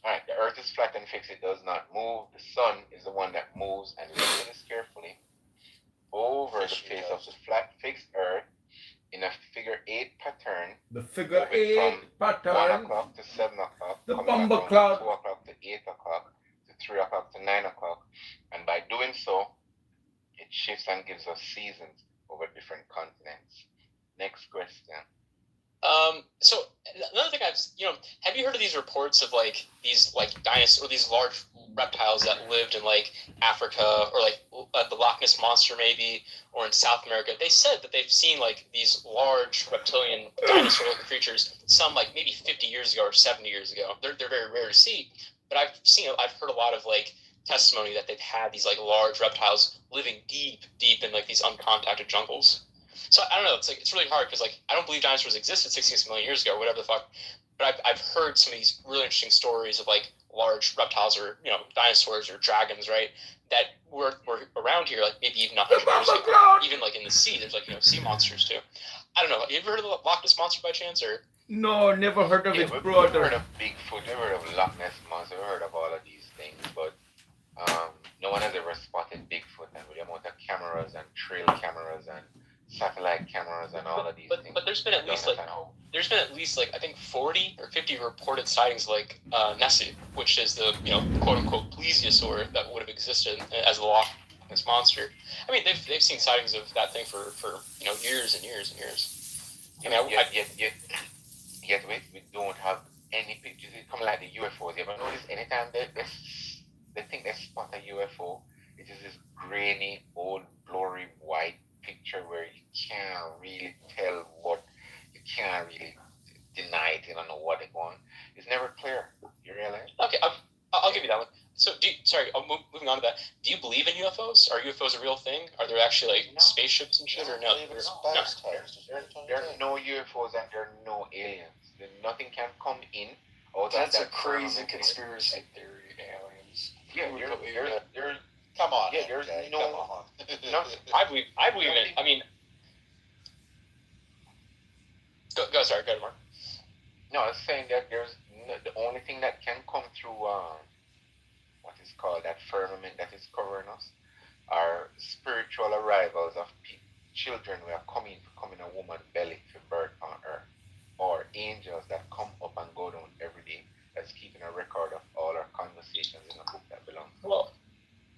Alright, the earth is flat and fixed. It does not move. The sun is the one that moves, and listen to this carefully. Over the face of the flat, fixed earth in a figure 8 pattern. The figure moving 8 from 1 pattern. o'clock to 7 o'clock. The coming bumper back around clock. 2 o'clock to 8 o'clock to 3 o'clock to 9 o'clock. And by doing so, it shifts and gives us seasons over different continents. Next question. So another thing have you heard of these reports of these dinosaurs or these large reptiles that lived in Africa or the Loch Ness monster maybe, or in South America? They said that they've seen these large reptilian dinosaur-looking creatures, some maybe 50 years ago or 70 years ago. They're very rare to see, but I've heard a lot of testimony that they've had these large reptiles living deep in these uncontacted jungles. So I don't know. It's really hard because I don't believe dinosaurs existed 66 million years ago or whatever the fuck. But I've heard some of these really interesting stories of large reptiles or dinosaurs or dragons, right? That were around here maybe even 100 years ago. Even in the sea, there's sea monsters too. I don't know. Have you ever heard of the Loch Ness monster by chance or? No, never heard of Yeah, it, we've brother. heard of Bigfoot, we've heard of Loch Ness monster, we've heard of all of these things, but no one has ever spotted Bigfoot, and with the amount of cameras and trail cameras and satellite cameras and all of these things. But there's been at least I think 40 or 50 reported sightings Nessie, which is the quote unquote plesiosaur that would have existed as the Loch Ness monster. I mean they've seen sightings of that thing for years and years and years. Yet we don't have any pictures. It come like the UFOs. You ever notice anytime they think they spot a UFO, it is this grainy, old, blurry white picture where you can't really tell what, you can't really deny it. You don't know what they're going. It's never clear. You realize? Okay, I'll give you that one. So, moving on to that. Do you believe in UFOs? Are UFOs a real thing? Are there actually like spaceships and shit, or no? Believe in space types. There are no UFOs and there are no aliens. Nothing can come in. That's a crazy conspiracy theory, aliens. Yeah, there's Come on. yeah, there's MJ, no. Come on. I believe in it. I mean, go. Sorry, go ahead, Mark. No, I was saying that the only thing that can come through what is called that firmament that is covering us are spiritual arrivals of children who are coming in a woman's belly for birth on earth, or angels that come up and go down every day. That's keeping a record of all our conversations in a book that belongs. Well,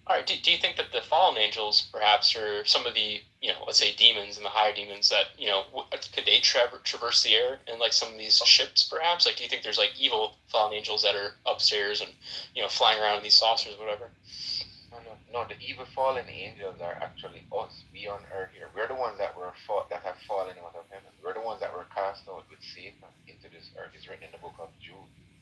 all right. Do you think that the fallen angels, perhaps, or some of the, let's say demons and the higher demons that, could they traverse the air in like some of these ships, perhaps? Like, do you think there's like evil fallen angels that are upstairs and, flying around in these saucers or whatever? No, the evil fallen angels are actually us. We on earth here. We're the ones that have fallen out of heaven. We're the ones that were cast out with Satan into this earth. It's written in the book of Jude.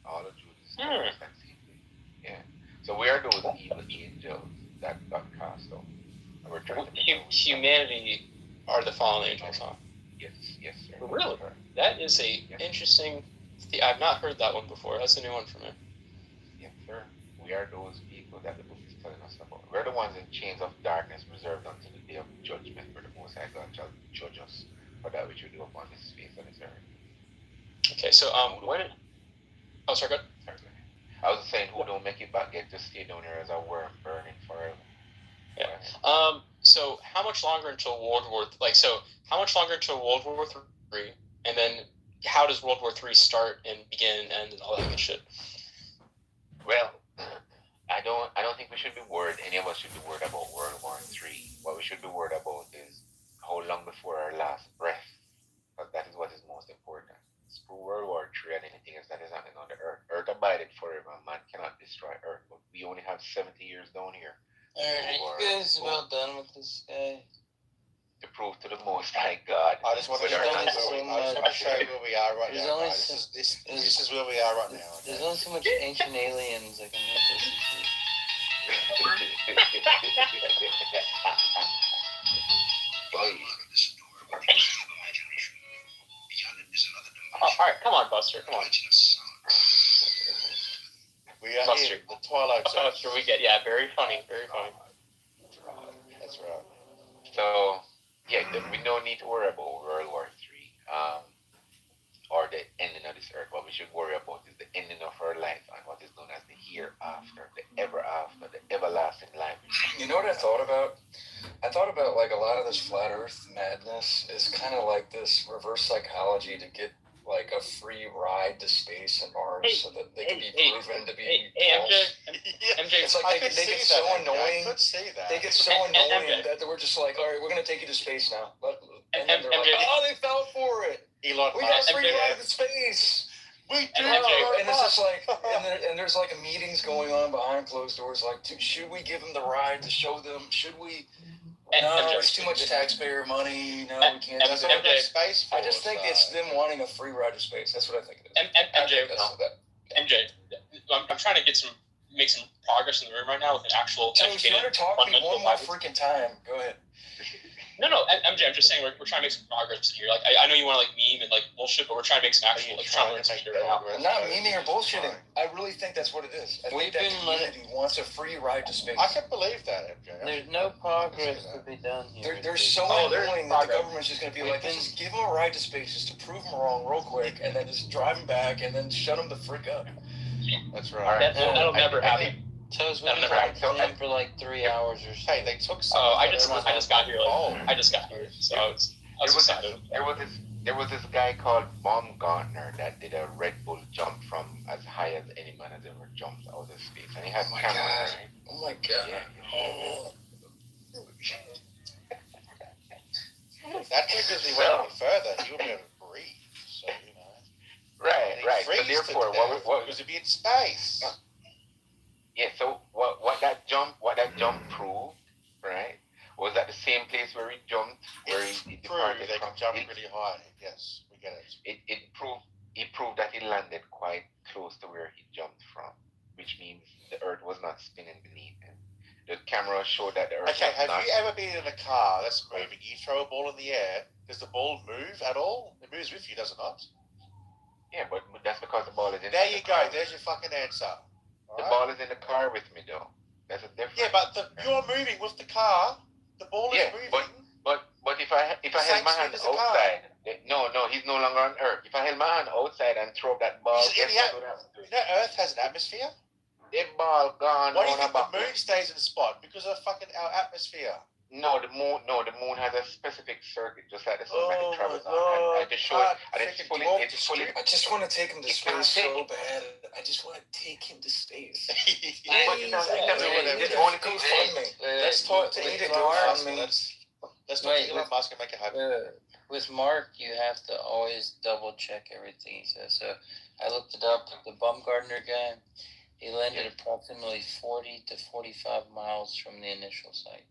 All of Jude is that Satan. Yeah. So we are those evil angels that got cast out. And we're trying to humanity are the fallen angels, huh? Yes, sir. Really? That is a interesting. I've not heard that one before. That's a new one for me. Yes, sir. We are those people that the book is telling us about. We're the ones in chains of darkness reserved until the day of judgment, where the Most High God shall judge us for that which we do upon this face of this earth. Okay, so when? Oh, sorry, go ahead. I was saying, who don't make it back get to stay down here as a worm burning forever. Yeah. So how much longer until World War? How much longer until World War III? And then how does World War III start and begin and end and all that good shit? Well, I don't think we should be worried. Any of us should be worried about World War III. What we should be worried about is how long before our last breath, because that is what is most important. Screw World War III and anything else that is happening on the earth. Earth abided forever. Man cannot destroy Earth, but we only have 70 years down here. Alright, you guys about done with this guy? To prove to the Most High God. I just want to show you where we are right now. This is where we are right now. There's only so much ancient aliens I can hit this. All right, come on, Buster. Come on. We are Buster. in the Twilight Zone. Buster, we get very funny, very funny. That's right. So, yeah, we don't need to worry about World War III or the ending of this earth. What we should worry about is the ending of our life and what is known as the hereafter, the ever after, the everlasting life. You know what I thought about? I thought about like a lot of this flat Earth madness is kind of like this reverse psychology to get like a free ride to space and Mars so that they can be proven to be false. MJ, it's like they get so annoying. I could see that. They get so annoying that we're just like, all right, we're gonna take you to space now. And then they're like, oh, they fell for it. Elon We got a free ride to space. We do. And it's just like, and there's like meetings going on behind closed doors. Like, should we give them the ride to show them? Should we? No, it's too much taxpayer money. No, we can't. That's what Space Force. I just think it's them wanting a free ride to space. That's what I think it is. MJ, I'm trying to make some progress in the room right now with an actual educated. So, talk to me one more freaking time. Go ahead. No, MJ, I'm just saying we're trying to make some progress here. Like, I know you want to like meme and like bullshit, but we're trying to make some actual trying to learn some shit right now. I'm not memeing or bullshitting. I really think that's what it is. I think that community wants a free ride to space. I can believe that, MJ. There's no progress to be done here. They're so annoying that the government's just going to be like, just give them a ride to space just to prove them wrong real quick, and then just drive them back, and then shut them the frick up. That's right. That'll never happen. Toes we've been practicing for like 3 hours or so. Hey, they took some. I just got here. I just got here, so I was excited. There was this guy called Baumgartner that did a Red Bull jump from as high as any man has ever jumped out of space, and he had cameras. Oh my god! Yeah. That's because he went any further. He wouldn't be able to breathe. So Right. So therefore, what was to be in space? Yeah, so what that jump proved, right, was at the same place where he jumped, where he proved they can jump really high. Yes, we get it. It proved that he landed quite close to where he jumped from, which means the Earth was not spinning beneath him. The camera showed that the Earth Okay, was have not. you ever been in a car that's moving? You throw a ball in the air. Does the ball move at all? It moves with you, does it not? Yeah, but that's because the ball is in. There the you car. go. There's your fucking answer. The Alright? ball is in the car with me, though. That's a difference. Yeah, but you're moving with the car. The ball is moving. But if I held my hand outside, no, he's no longer on Earth. If I held my hand outside and throw that ball, You know, Earth has an atmosphere. The ball gone. Why do you think the moon stays in the spot? Because of fucking our atmosphere. No, the moon has a specific circuit, just like the sun that it travels on. God. And to show it, and it's fully. I just want to take him to space so bad. I just want to take him to space. But you know, it's only Go fund me. Let's talk to Elon Musk. Let's talk to Elon Musk and make it happen. With Mark, you have to always double check everything he says. So I looked it up. The Baumgartner guy, he landed approximately 40 to 45 miles from the initial site.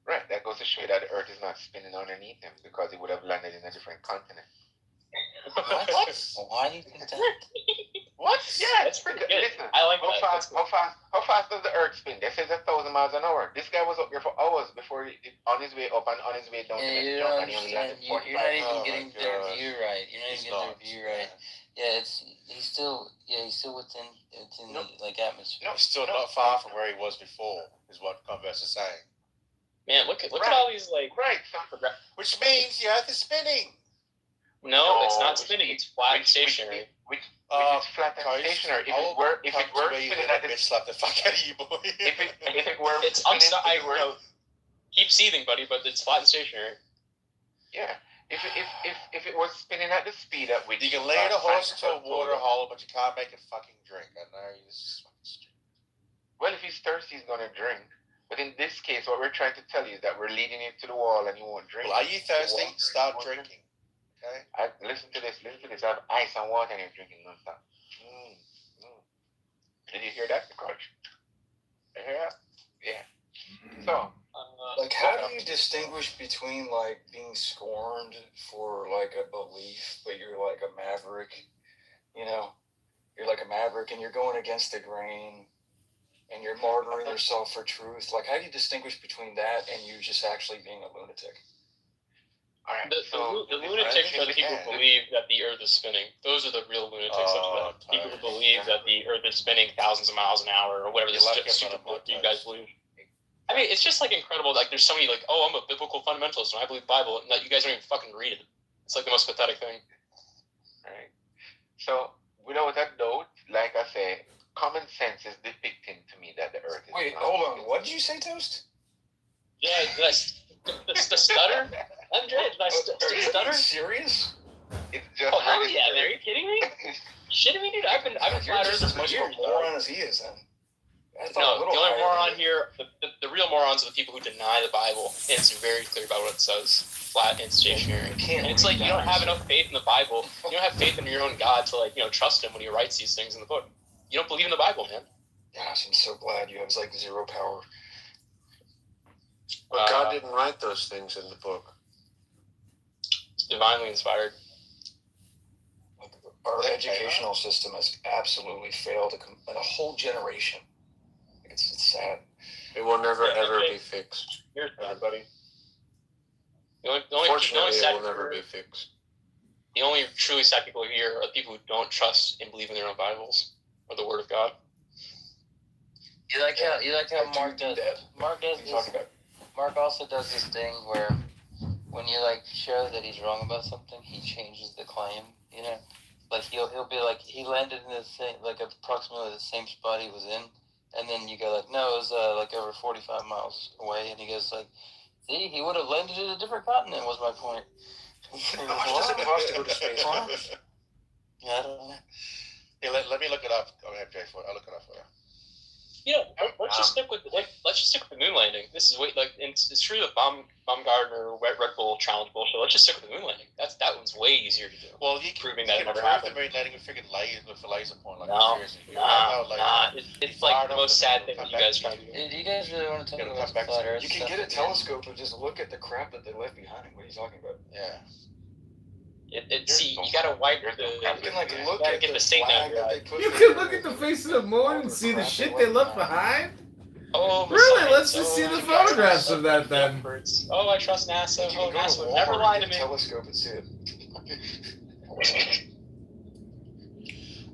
Right, that goes to show you that the Earth is not spinning underneath him because he would have landed in a different continent. What? Why do you think that? What? Yeah, That's pretty good. Listen, I like how that. How fast does the Earth spin? They say it's 1,000 miles an hour. This guy was up there for hours before on his way up and on his way down. Yeah, you don't understand. You're not even getting their view right. You're not even getting their view right. Yeah, he's still within like atmosphere. He's still not far from where he was before, is what Converse is saying. Man, look at all these like. Right. Which means the Earth is spinning. No, it's not spinning. It's flat and stationary. Which is flat and stationary. If it were spinning at bitch slap the fuck out of you, boy. if it were It's keep seething, buddy, but it's flat and stationary. Yeah. If it was spinning at the speed at which You can lead a horse to a water hole, but you can't make it fucking drink. I know you're just fucking stupid. Well, if he's thirsty, he's gonna drink. But in this case, what we're trying to tell you is that we're leading you to the wall, and you won't drink. Well, are you thirsty? Start drinking. Okay. Listen to this. I have ice and water, and you're drinking nonstop. Did you hear that, Coach? You hear that? Yeah. So. Like, how do you distinguish between, like, being scorned for, like, a belief, but you're, like, a maverick, you know? You're, like, a maverick, and you're going against the grain, and you're martyring yourself for truth. Like, how do you distinguish between that and you just actually being a lunatic? All right, the lunatics are the people who believe that the Earth is spinning. Those are the real lunatics. People who believe that the Earth is spinning thousands of miles an hour or whatever this stupid book you guys believe. I mean, it's just like incredible. Like, there's so many like, oh, I'm a biblical fundamentalist and I believe the Bible, and that you guys don't even fucking read it. It's like the most pathetic thing. All right. So, without a doubt, like I say, common sense is depicting to me that the Earth is. Wait, hold on. What did you say, Toast? Yeah, the stutter. I'm dead. Did I stutter? Are you serious? It's just. Oh hell yeah! Are you kidding me? Shitting me, dude. I've been flat You're just Earth as much for of a years. moron as he is, then. No, the only moron here, the real morons are the people who deny the Bible. It's very clear about what it says, flat and stationary. And it's like you don't have enough faith in the Bible. You don't have faith in your own God to trust Him when He writes these things in the book. You don't believe in the Bible, man. Gosh, I'm so glad you have like zero power. But God didn't write those things in the book. It's divinely inspired. Our educational system has absolutely failed a whole generation. It's sad. It will never ever be fixed. Here's that, buddy. The Fortunately, sad it will never be fixed. The only truly sad people here are the people who don't trust and believe in their own Bibles or the Word of God. You like how Mark does that? Mark does this. Mark also does this thing where when you show that he's wrong about something, he changes the claim. You know, like he'll be like he landed in the same approximately the same spot he was in. And then you go no, it was over 45 miles away. And he goes see, he would have landed in a different continent. Was my point. How much does it cost to go to space? Yeah, I don't know. Yeah, let me look it up. I'll look it up for you. Let's just stick with the moon landing. This is it's true the Baumgartner Red Bull challenge bullshit. Let's just stick with the moon landing. That one's way easier to do. Well, you proving that it never prove happened. the moon landing with freaking laser point. It's like the most sad thing that you guys try to do. Do you guys really want to talk about flat Earth? You can get a telescope and just look at the crap that they left behind. What are you talking about? Yeah. See, you gotta wipe the. You can like you look gotta at get the the stain out flag of your that eye. they put You there can look at and the the- face of the moon and see the shit they left behind. Oh, Really? Let's science. just see Oh, the you guys photographs are of that then. experts. Oh, I trust NASA. You Oh, can go NASA to would never Walmart lie and to get a me. telescope and see it.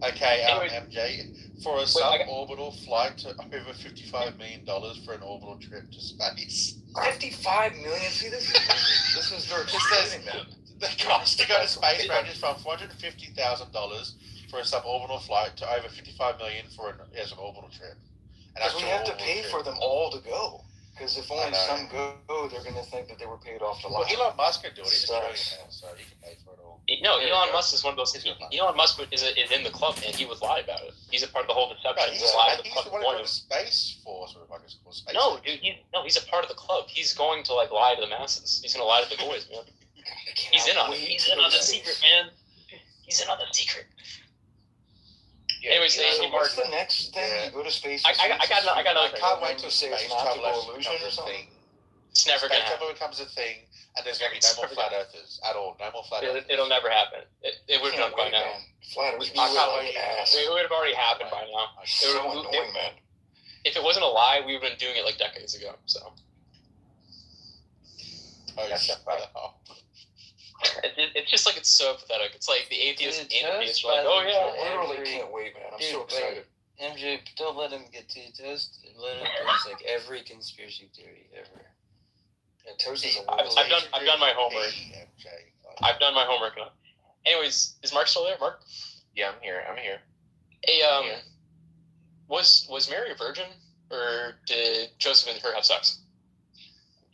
Okay, Anyways. MJ, for a Wait, I got- suborbital flight to over $55 million for an orbital trip to space. 55 million. See, this is their explaining that. The cost to go to space ranges from $450,000 for a suborbital flight to over $55 million for an orbital trip. Because we have to pay for them all to go. Because if only I know. some go, they're going to think that they were paid off to Well, lie. Elon Musk can do it. He's a Sucks. trillionaire, so he can pay for it all. No, There you Elon go. Musk is one of those. Elon Musk is in the club, and he would lie about it. He's a part of the whole deception. Right, he's lie to the the fucking one point who of- the Space Force, or whatever it's called. Space No, Force. dude, he's a part of the club. He's going to like lie to the masses. He's gonna lie to the boys, man. He's in on it. He's in on the secret, man. He's in on the secret. Anyways, So hey, Mark, what's the next thing? Yeah. You go to space. I got another I thing. can't wait till say it's space an travel optical actually illusion or becomes a something. thing. It's never Space gonna happen. travel becomes a thing, and there's going to be no more flat earthers at all. No more flat earthers. It'll never happen. It would have done by now. Flat Earth. I can't like wait. ass. It would have already happened by now. So annoying, man. If it wasn't a lie, we would have been doing it like decades ago. So Oh, yeah, shut the hell. it's just like it's so pathetic. It's like the atheists and Dude, atheists are just like, by oh the- yeah. I literally can't wait, man. I'm Dude, so excited. MJ, don't let him get too toasted. Let him there's like every conspiracy theory ever. Yeah, Toast is a I've done my homework. Hey, MJ. I've done my homework. Anyways, is Mark still there? Mark? Yeah, I'm here. I'm here. Hey, Yeah. was Mary a virgin, or did Joseph and her have sex?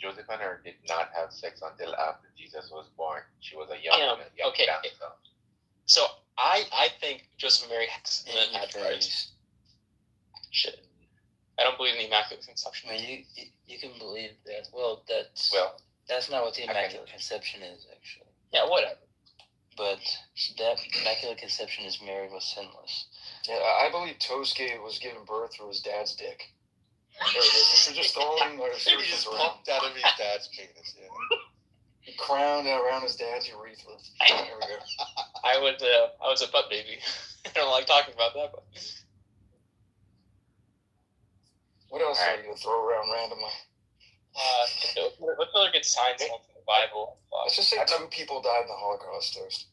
Joseph and her did not have sex until after Jesus was born. She was a young okay. dancer. So I think Joseph and Mary and then had Anyways, rights. Shit. I don't believe in the Immaculate Conception. I mean, you can believe that. Well, that's not what the I Immaculate Conception is, actually. Yeah, whatever. But that Immaculate Conception is Mary was sinless. Yeah, I believe Toast was given birth through his dad's dick. There it is. You're just throwing He just popped out of his dad's penis. Yeah. He crowned around his dad's urethra. There we go. I was a butt baby. I don't like talking about that, but What else are you going to throw around randomly? what's another good science in the Bible? Let's just say 2 people died in the Holocaust, Toast.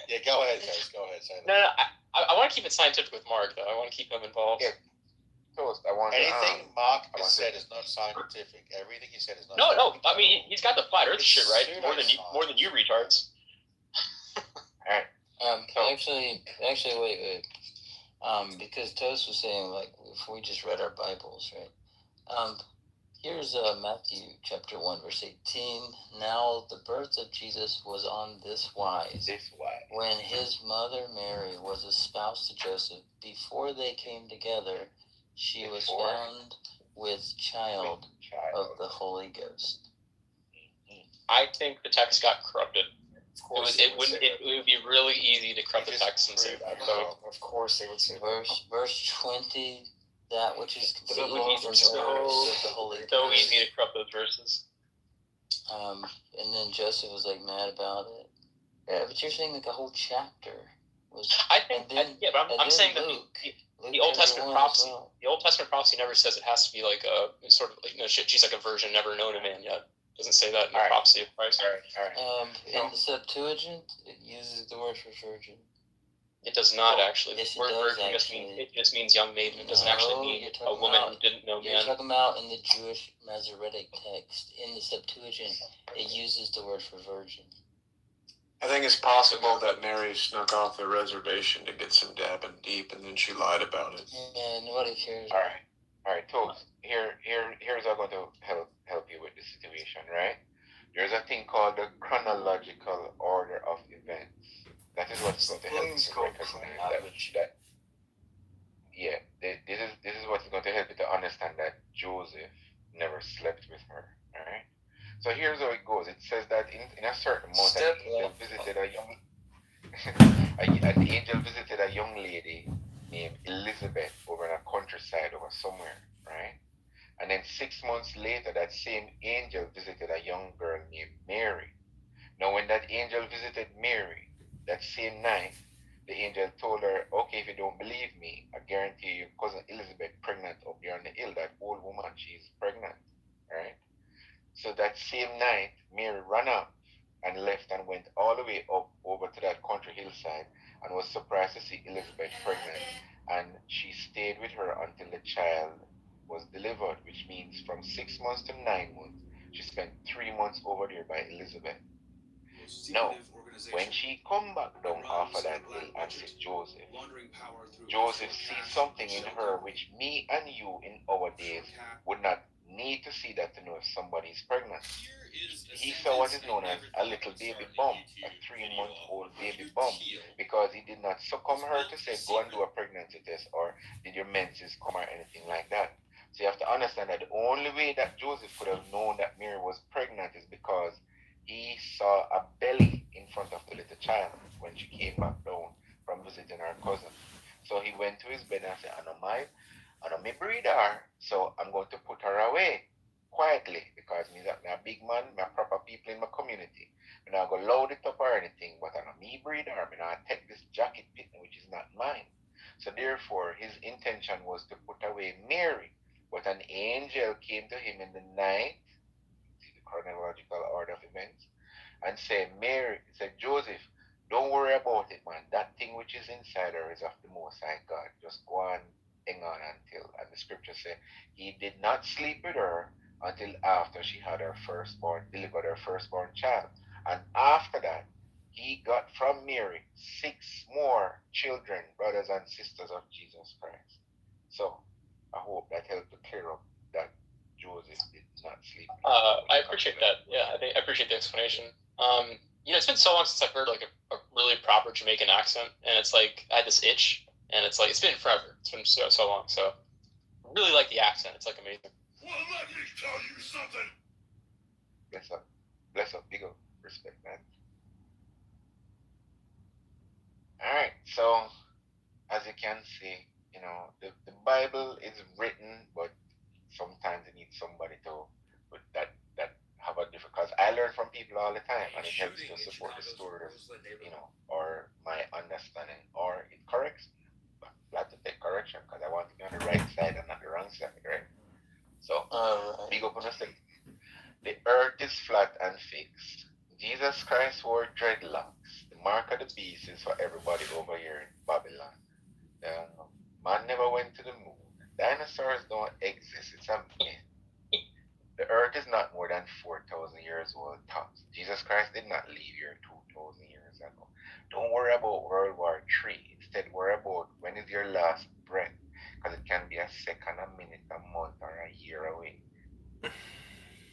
Yeah, go ahead, guys. Go ahead. Say that. No, I want to keep it scientific with Mark, though. I want to keep him involved. Yeah. Toast, I want Anything Mark I has want said is not scientific. Everything he said is not No, scientific. I mean he's got the flat Earth It's shit right. pseudoscience. More than you retards. Actually, wait. Because Toast was saying, like, if we just read our Bibles, right? Here's Matthew chapter 1, verse 18. Now the birth of Jesus was on this wise. When his mother Mary was espoused to Joseph, before they came together, she was found with child of the Holy Ghost. I think the text got corrupted. It would say be really easy to corrupt the text and say that. So Of course they would say that. Verse 20, that which is But it conceived would be from the so- birth of the Holy so Ghost. easy to corrupt those verses. And then Joseph was like mad about it. Yeah, but you're saying like a whole chapter was. I think, and then, but and I'm then saying that Luke, the Old chapter Testament 1 as prophecy, well. the Old Testament prophecy never says it has to be like a sort of like she's like a virgin, never known a man yet. It doesn't say that in the Alright. prophecy of Christ. In the Septuagint, it uses the word for virgin. It does not actually. Yes, it The word does, virgin actually. just means young maiden. It doesn't No, actually mean you're a talking woman about- who didn't know You're man. talking about in the Jewish Masoretic text. In the Septuagint, it uses the word for virgin. I think it's possible that Mary snuck off the reservation to get some dabbing deep, and then she lied about it. Yeah, nobody cares. All right, Toast. Here's how I'm going to help you with the situation, right? There's a thing called the chronological order of events. That is what's going to help you to recognize that. Yeah, this is what's going to help you to understand that Joseph never slept with her. All right. So here's how it goes. It says that in a certain moment, Step an angel one. visited a young an angel visited a young lady named Elizabeth over in a countryside over somewhere, right? And then 6 months later, that same angel visited a young girl named Mary. Now, when that angel visited Mary that same night, the angel told her, okay, if you don't believe me, I guarantee your cousin Elizabeth pregnant up there on the hill, that old woman, she's pregnant, right? So that same night, Mary ran up and left and went all the way up over to that country hillside and was surprised to see Elizabeth pregnant. And she stayed with her until the child was delivered, which means from 6 months to 9 months. She spent 3 months over there by Elizabeth. Now, when she come back down off of that hill and see Joseph, Joseph sees something in her which me and you in our days would not need to see that to know if somebody is pregnant. He saw what is known as a little baby bump, a 3-month-old baby bump, because he did not succumb her to say, go and do a pregnancy test, or did your menses come, or anything like that. So you have to understand that the only way that Joseph could have known that Mary was pregnant is because he saw a belly in front of the little child when she came back down from visiting her cousin. So he went to his bed and said, I know me breed her, so I'm going to put her away quietly, because me that a big man, me proper people in my community. I'm not going to load it up or anything, but I know me breed her, I'm not take this jacket bit which is not mine. So therefore, his intention was to put away Mary, but an angel came to him in the night, see the chronological order of events, and said, said, Joseph, don't worry about it, man. That thing which is inside her is of the Most High God. Just go on, hang on until. And the scripture says, he did not sleep with her until after she had her firstborn, delivered her firstborn child. And after that, he got from Mary 6 more children, brothers and sisters of Jesus Christ. So, I hope that helped to clear up that Joseph did not sleep. I appreciate that. Yeah, I appreciate the explanation. It's been so long since I've heard like a really proper Jamaican accent, and it's like I had this itch, and it's been forever. It's been so long. So, I really like the accent. It's like amazing. Well, let me tell you something. Bless up, big up, respect, man. All right, so as you can see, the Bible is written, but sometimes it needs somebody to put that have a different. Because I learn from people all the time, and it helps to support the story, or my understanding, or it corrects me. But I have to take correction because I want to be on the right side and not the wrong side, right? So, big up on the thing. The earth is flat and fixed. Jesus Christ wore dreadlocks. The mark of the beast is for everybody over here in Babylon. Man never went to the moon. Dinosaurs don't exist. It's a myth. The earth is not more than 4,000 years old tops. Jesus Christ did not leave here 2,000 years ago. Don't worry about World War III. Instead, worry about when is your last breath, because it can be a second, a minute, a month, or a year away.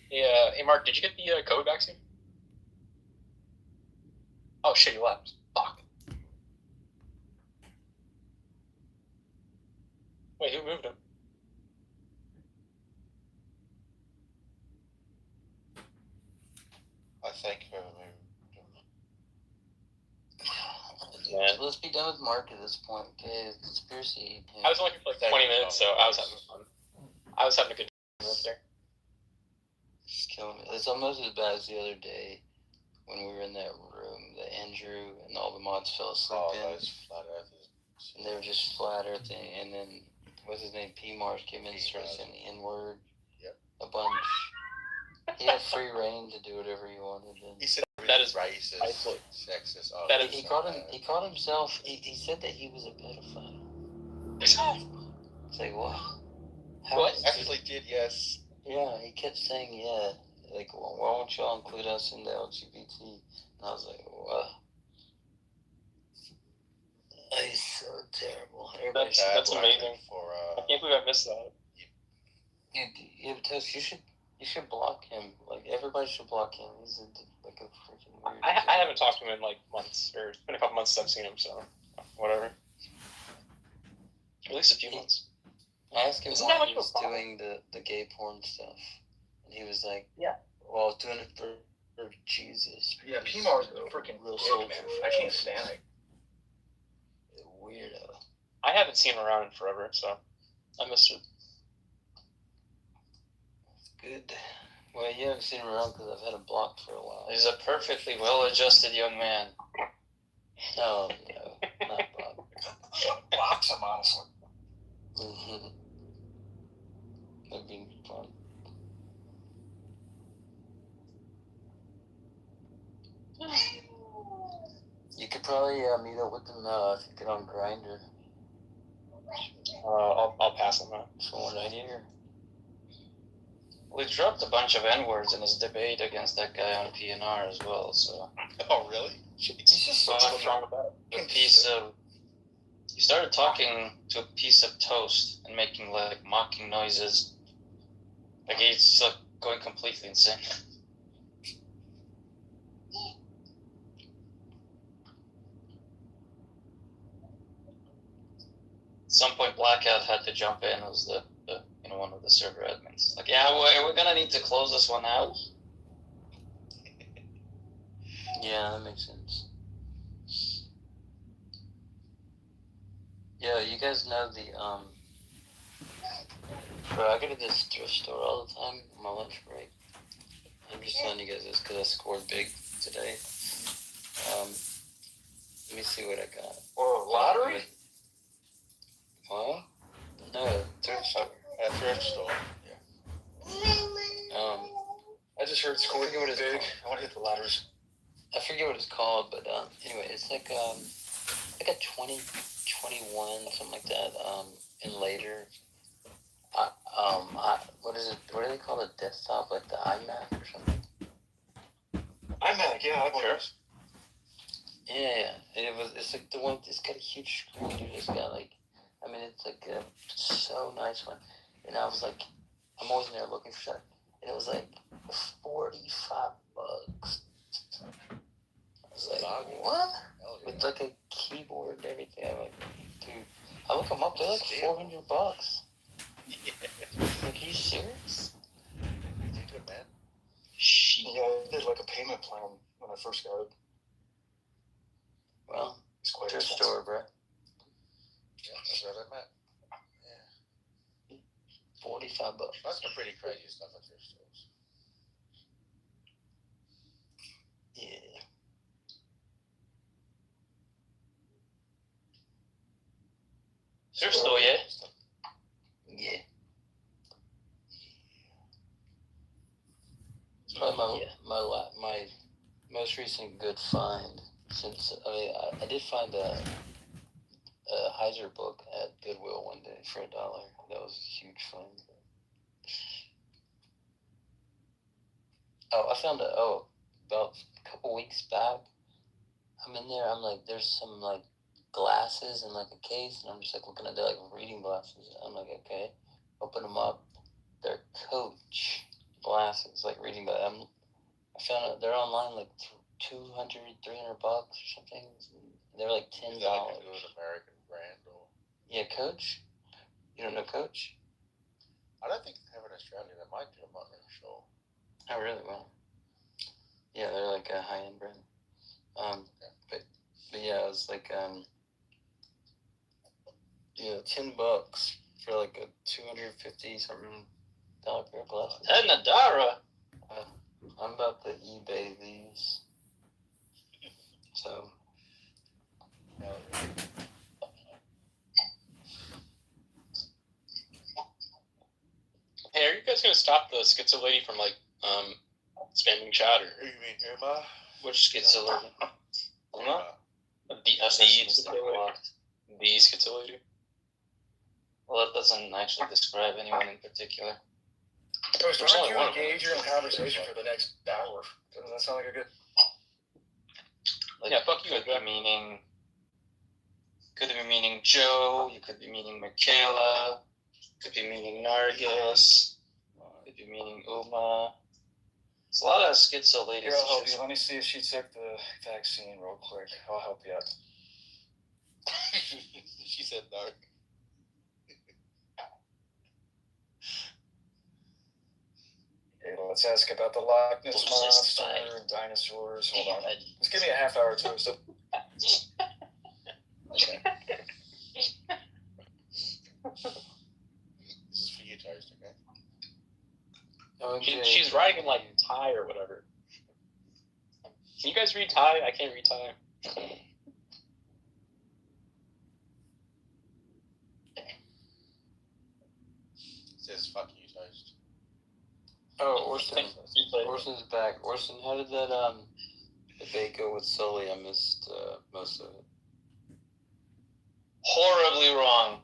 Yeah. Hey, Mark, did you get the COVID vaccine? Oh shit, you left. Fuck. Wait, who moved him? I think Yeah. Let's be done with Mark at this point. Okay, conspiracy. I was only here for like 20 minutes, so I was having fun. I was having a good time right there. It's killing me. It's almost as bad as the other day when we were in that room that Andrew and all the mods fell asleep in. flat earthers. And they were just flat earthing, and then what's his name? P Mars came in and started saying the N word. Yep. A bunch. He had free reign to do whatever he wanted. And He said that is racist, sexist. That is, he called himself. He said that he was a pedophile. It's like what? What? Actually did, yes. Yeah, he kept saying yeah. Like, well, why won't y'all include us in the LGBT? And I was like, what? He's so terrible. That's amazing. I can't believe I missed that. Yeah, Toast, you should block him. Like, everybody should block him. He's like a freaking weird. I haven't talked to him in like months, or it's been a couple months since I've seen him, so whatever. At least a few months. I asked him why he was doing the gay porn stuff, and he was like, "Yeah, well, I was doing it for Jesus." Yeah, P-Mars is a freaking real dick, soldier. man. I can't stand it. Weirdo. I haven't seen him around in forever, so I missed it. Good. Well, you haven't seen him around because I've had him blocked for a while. He's a perfectly well-adjusted young man. Oh, no, not Bob. Box him, honestly. Mm-hmm. That'd be fun. You could probably meet up with them if you get on Grindr. I'll pass on that. From what I hear. We dropped a bunch of N-words in his debate against that guy on PNR as well, so. Oh, really? He's just what's wrong with that? A piece of. He started talking to a piece of toast and making like mocking noises. Like he's like going completely insane. At some point, Blackout had to jump in as the one of the server admins. Like, yeah, we're gonna need to close this one out. Yeah, that makes sense. Yeah, you guys know the bro, I go to this thrift store all the time on my lunch break. I'm just telling you guys this because I scored big today. Let me see what I got. Whoa, lottery? What? No, thrift store. At a thrift store. I just heard scored big. I want to hit the lotteries. I forget what it's called, but anyway, it's like a 2021 something like that. And later, what is it? What do they call the desktop? Like the iMac or something? iMac, yeah, I care. Yeah. It's like the one. It's got a huge screen, dude. It's got like, I mean, it's like a so nice one. And I was like, I'm always in there looking for stuff, and it was like $45. I was like, what? With like a keyboard and everything. I'm like, dude, I look them up. They're like $400. Like, are you serious? Good, man. Yeah, I did like a payment plan when I first got it. Well, It's quite thrift expensive. store, bro. Yeah, that's what I meant. Yeah. $45. That's some pretty crazy stuff at thrift stores. Yeah. Thrift store, yeah? Yeah. It's probably my most recent good find since I did find a Heiser book at Goodwill one day for $1. That was a huge find. Oh, I found about a couple weeks back. I'm in there. I'm like, there's some like glasses in like a case, and I'm just like looking at their like reading glasses. I'm like, okay, open them up. They're Coach glasses, like reading glasses. I found out they're online like $200, $300 or something. They're like $10. Is that like a good American brand or? Yeah, Coach. You don't know Coach? I don't think they have an Australian. They might do. I'm not really sure. Oh, really? Well, yeah, they're like a high-end brand. But yeah, it was like $10 for like a $250 something pair of glasses. $10. I'm about to eBay these. So. Hey, are you guys gonna stop the schizo lady from like spamming chat or? You mean Irma? Which schizo lady? Irma? The schizo lady. Well, that doesn't actually describe anyone in particular. Aren't you engage in conversation for the next hour? Doesn't that sound like a good? Like, yeah, fuck you. Could be meaning Joe. You could be meaning Michaela. Could be meaning Nargis. Could be meaning Uma. It's a lot of schizo ladies. Here, I'll help you. Let me see if she took the vaccine real quick. I'll help you out. She said no. Okay, let's ask about the Loch Ness Monster and dinosaurs. Hold on. Just give me a half hour or two. So. Okay. This is for you, Toast, okay? Oh, She's writing in like Thai or whatever. Can you guys read Thai? I can't read Thai. It says fuck you, Toast. Oh, Orson's back. Orson, how did that debate go with Sully? I missed most of it. Horribly wrong.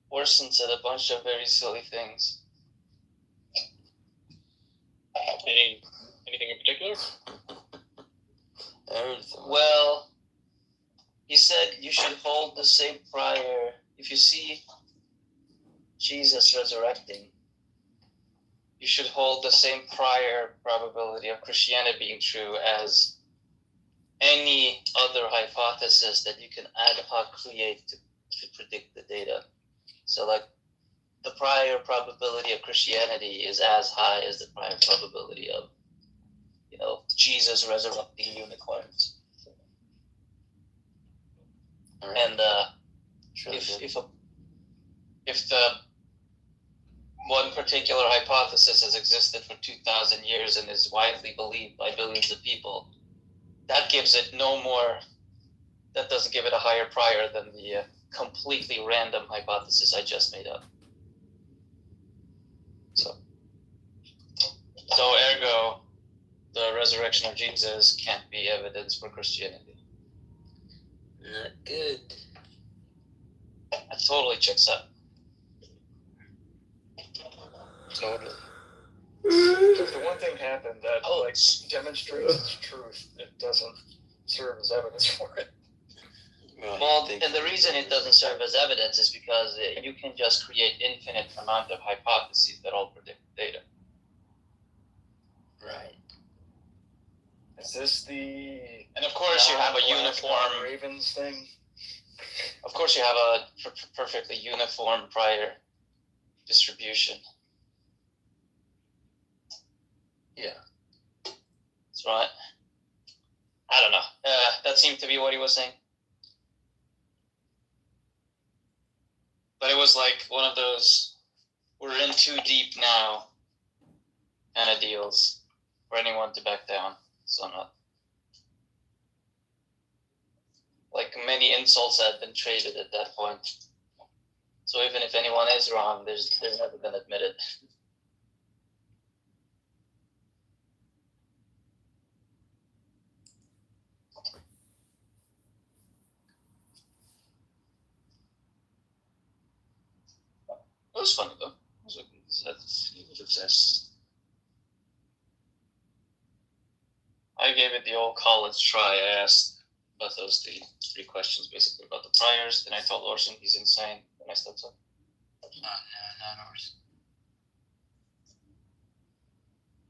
Orson said a bunch of very silly things. Anything in particular? Well, he said you should hold the same prayer if you see Jesus resurrecting. You should hold the same prior probability of Christianity being true as any other hypothesis that you can ad hoc create to predict the data. So, like, the prior probability of Christianity is as high as the prior probability of, Jesus resurrecting unicorns. Right. And if the one particular hypothesis has existed for 2,000 years and is widely believed by billions of people, that gives it that doesn't give it a higher prior than the completely random hypothesis I just made up. So ergo, the resurrection of Jesus can't be evidence for Christianity. Not good. That totally checks out. Totally. If the one thing happened that demonstrates its truth, it doesn't serve as evidence for it. Well, and the reason it doesn't serve as evidence is because you can just create infinite amount of hypotheses that all predict data. Right. Is this the? And of course, you have a uniform Ravens thing. Of course, you have a perfectly uniform prior distribution. Yeah. That's right. I don't know. That seemed to be what he was saying. But it was like one of those we're in too deep now kind of deals for anyone to back down. So I'm not. Like, many insults had been traded at that point. So even if anyone is wrong, they're never going to admit it. It was funny though. It was a success. I gave it the old college try. I asked about those three questions, basically about the priors. Then I told Orson he's insane. Then I said so. Not Orson.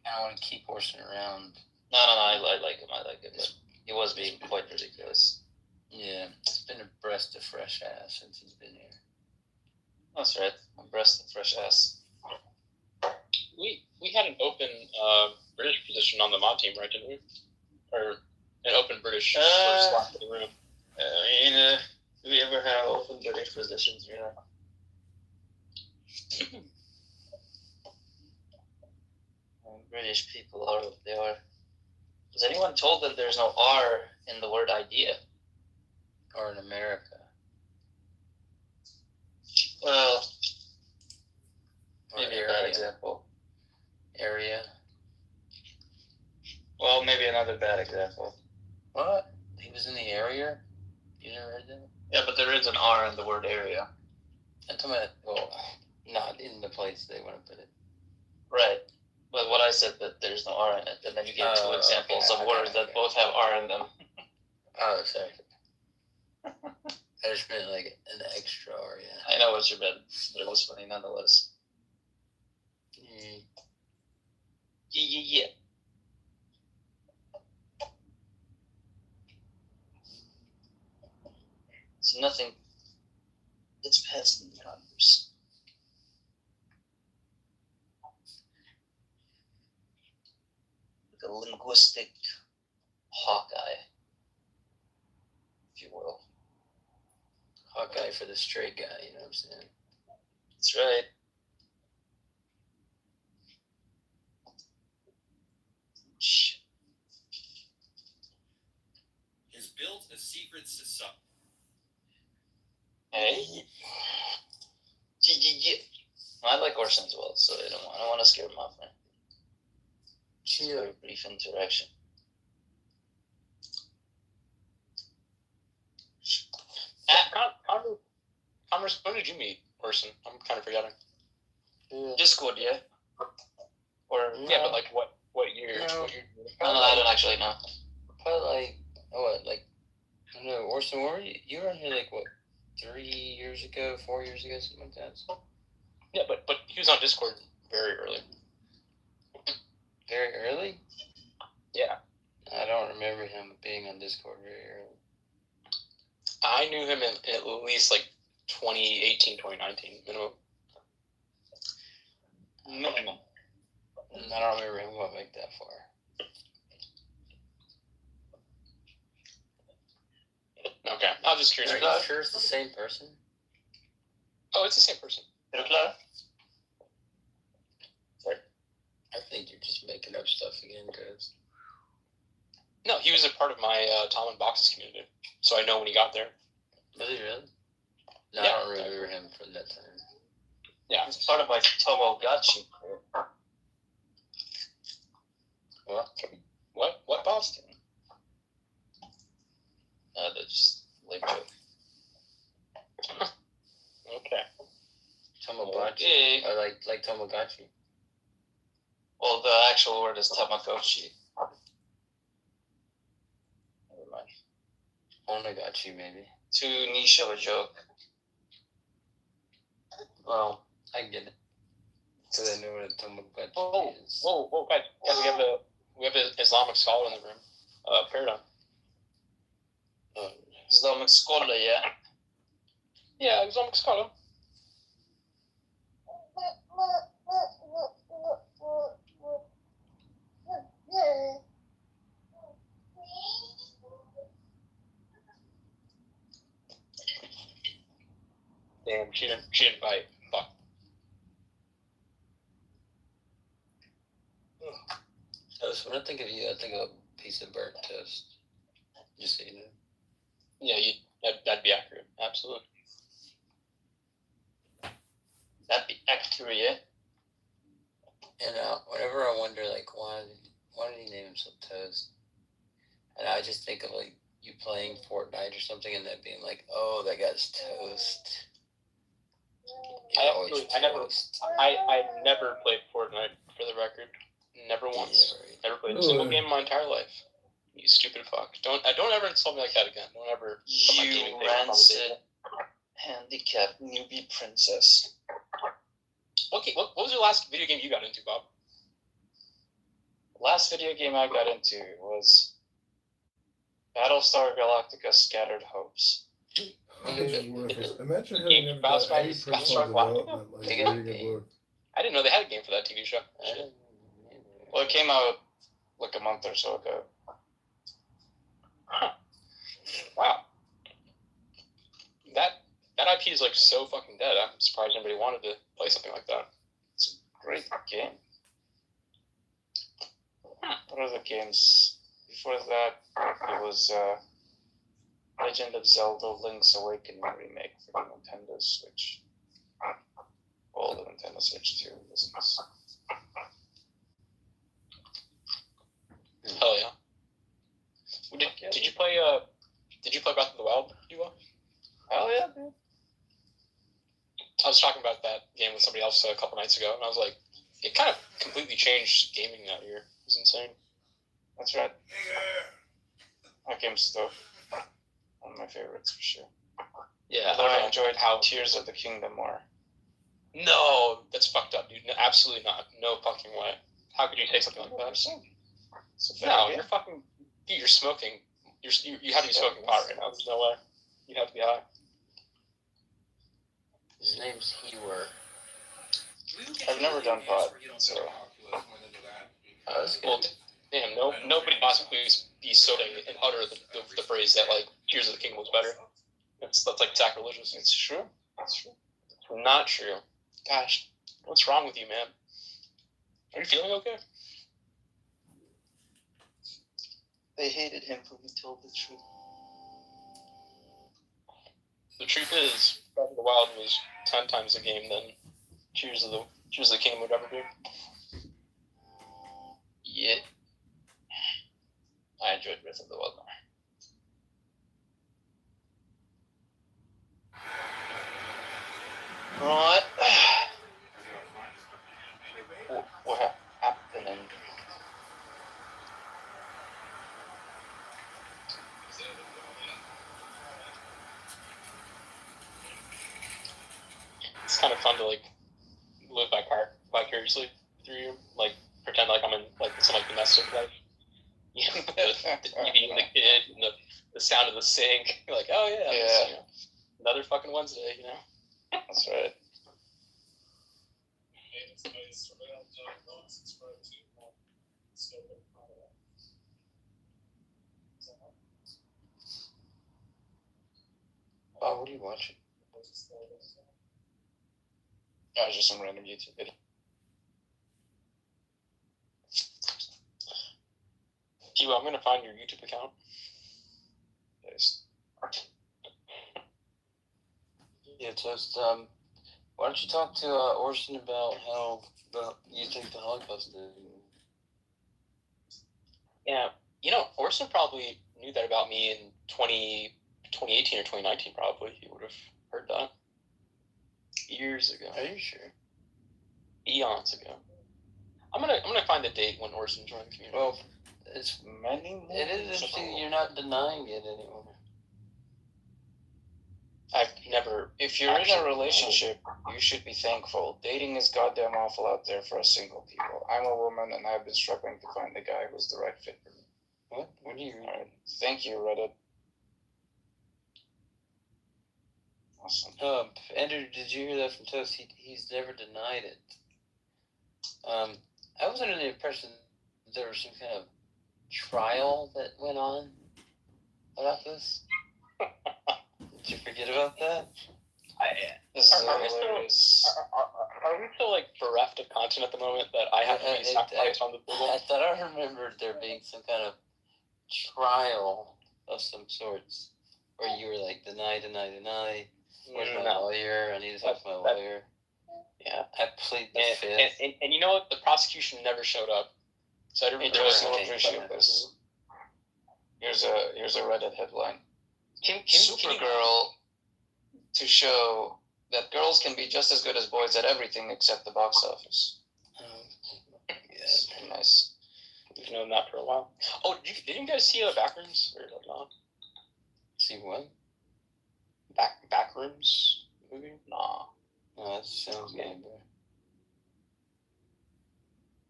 I want to keep Orson around. No, I like him. But he was being quite ridiculous. Yeah, it's been a breath of fresh ass since he's been here. That's right. A breath of fresh ass. We had an open British position on the mod team, right? Didn't we? Or an open British slot for the room. Do we ever have open British positions? Yeah. British people are what they are. Has anyone told them there's no R in the word idea? Or in America? Well, maybe a bad example. Area. Well, maybe another bad example. What? He was in the area? You never heard that? Yeah, but there is an R in the word area. I'm talking about, well, not in the place they want to put it. Right. But what I said that there's no R in it, and then you gave two examples of words that both have R in them. Oh, sorry. I just meant like an extra R, yeah. I know what you meant, but it was funny nonetheless. Yeah. So nothing gets past in the Congress. Like a linguistic Hawkeye, if you will. Hawkeye for the straight guy. You know what I'm saying? That's right. Has built a secret society. Hey. I like Orson's well, so I don't want to scare him off, man. Just a brief interaction. Congressman, when did you meet Orson? I'm kind of forgetting. Discord, yeah. Or yeah, but like what year? No. What year? I don't actually know. Probably like I don't know. Orson, where were you? You were on here like what? 3 years ago, 4 years ago, something like that. Yeah, but he was on Discord very early. Very early? Yeah. I don't remember him being on Discord very early. I knew him in at least like 2018, 2019 minimum. Minimum. I don't remember him going back that far. Okay, I was just curious. Are you sure it's the same person? Oh, it's the same person. Sorry. I think you're just making up stuff again, cause. No, he was a part of my Tom and Boxes community, so I know when he got there. Was he really? No, Yeah. I don't remember him from that time. Yeah, He's part of my Tomogachi group. What? What, Boston? That's just like joke. Okay. Tomogachi. Okay. Or like Tomogachi. Well, the actual word is Tamagotchi. Never mind. Onagachi, maybe. Too niche of a joke. Well, I get it. Because I know what a Tamagotchi is. Whoa, guys, we have an Islamic scholar in the room. Paradigm. Islamic scholar, yeah. Yeah, Islamic scholar. Damn, she didn't bite. Fuck. So when I think of you, I think of a piece of burnt toast. Just so you know. Yeah, that'd be accurate. Absolutely. That'd be accurate. And whenever I wonder, like, why did he name himself Toast? And I just think of, like, you playing Fortnite or something and that being like, oh, that guy's Toast. I never played Fortnite, for the record. Never once. Yeah, right. Never played a single game in my entire life. You stupid fuck. Don't ever insult me like that again. Don't ever put my gaming thing on the table. Handicapped newbie princess. What was your last video game you got into, Bob? Last video game I got into was Battlestar Galactica Scattered Hopes. Which is worthless. Imagine Game having Battlestar any personal development like reading a book. I didn't know they had a game for that TV show. Well, it came out like a month or so ago. Huh. Wow. That IP is like so fucking dead. I'm surprised anybody wanted to play something like that. It's a great game. What other games? Before that, it was Legend of Zelda Link's Awakening remake for the Nintendo Switch. Well, the Nintendo Switch 2 business. Hell yeah. Did you play Breath of the Wild, Yuva? Hell yeah, dude. I was talking about that game with somebody else a couple nights ago, and I was like, it kind of completely changed gaming that year. It was insane. That's right. That game's still one of my favorites for sure. Yeah, Although I enjoyed how Tears of the Kingdom more. No, that's fucked up, dude. No, absolutely not. No fucking way. How could you say something like that? No, you're fucking. Dude, you're smoking. You have to be smoking pot right now. There's no way. You have to be high. His name's Hewer. I've never done pot, so. Well, damn, nobody possibly be so and utter the phrase that like Tears of the Kingdom was better. That's like sacrilegious. It's true. It's true. It's not true. Gosh, what's wrong with you, man? Are you feeling okay? They hated him for he told the truth. The truth is, Breath of the Wild was 10 times a game than Tears of the Kingdom would ever be. Yeah. I enjoyed Breath of the Wild more. Right. What happening? It's kind of fun to like live vicariously through you, like pretend like I'm in like some like domestic life. You know, you being the kid and the sound of the sink. You're like, oh yeah, Yeah. you know, another fucking Wednesday, you know. That's right. Oh, what are you watching? Oh, it's just some random YouTube video. Kiwa, I'm gonna find your YouTube account. Yes. Yeah, just why don't you talk to Orson about how you think the Holocaust did? Yeah, you know, Orson probably knew that about me in 2018 or 2019. Probably he would have heard that years ago. Are you sure? Eons ago. I'm gonna find the date when Orson joined the community. Well, it's it is interesting you're not denying it anymore. I've never. If you're in a relationship, you should be thankful. Dating is goddamn awful out there for us single people. I'm a woman and I've been struggling to find the guy who's the right fit for me. What? What do you read? Right. Thank you, Reddit. Awesome. Andrew, did you hear that from Toast? He's never denied it. I was under the impression that there was some kind of trial that went on about this. Did you forget about that? Are we still like bereft of content at the moment that I have to be sacrificed on the table? I thought I remembered there being some kind of trial of some sorts where you were like, deny. Where's my lawyer? I need to talk to my lawyer. Yeah, I plead the fifth. And you know what? The prosecution never showed up. So I didn't really appreciate this. Here's a Reddit headline. Supergirl to show that girls can be just as good as boys at everything except the box office. Yes, nice. We've known that for a while. Oh, did you guys see Backrooms or not? See what? Backrooms movie? Nah. No, that sounds good.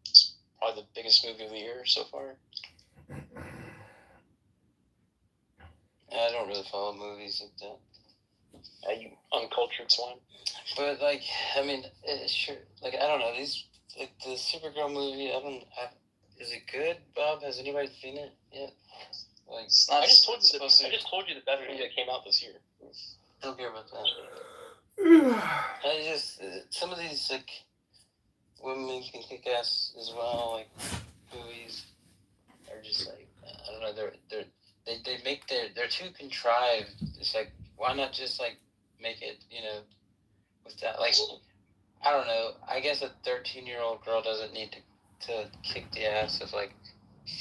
It's probably the biggest movie of the year so far. I don't really follow movies like that. You uncultured swine. But like, I mean, sure. Like, I don't know. These like the Supergirl movie. Is it good, Bob? Has anybody seen it yet? Like, I just told you the best movie that came out this year. I don't care about that. I just some of these like women can kick ass as well. Like movies are just like I don't know. They make they're too contrived. It's like why not just like make it with that like I don't know. I guess a 13-year-old girl doesn't need to kick the ass of like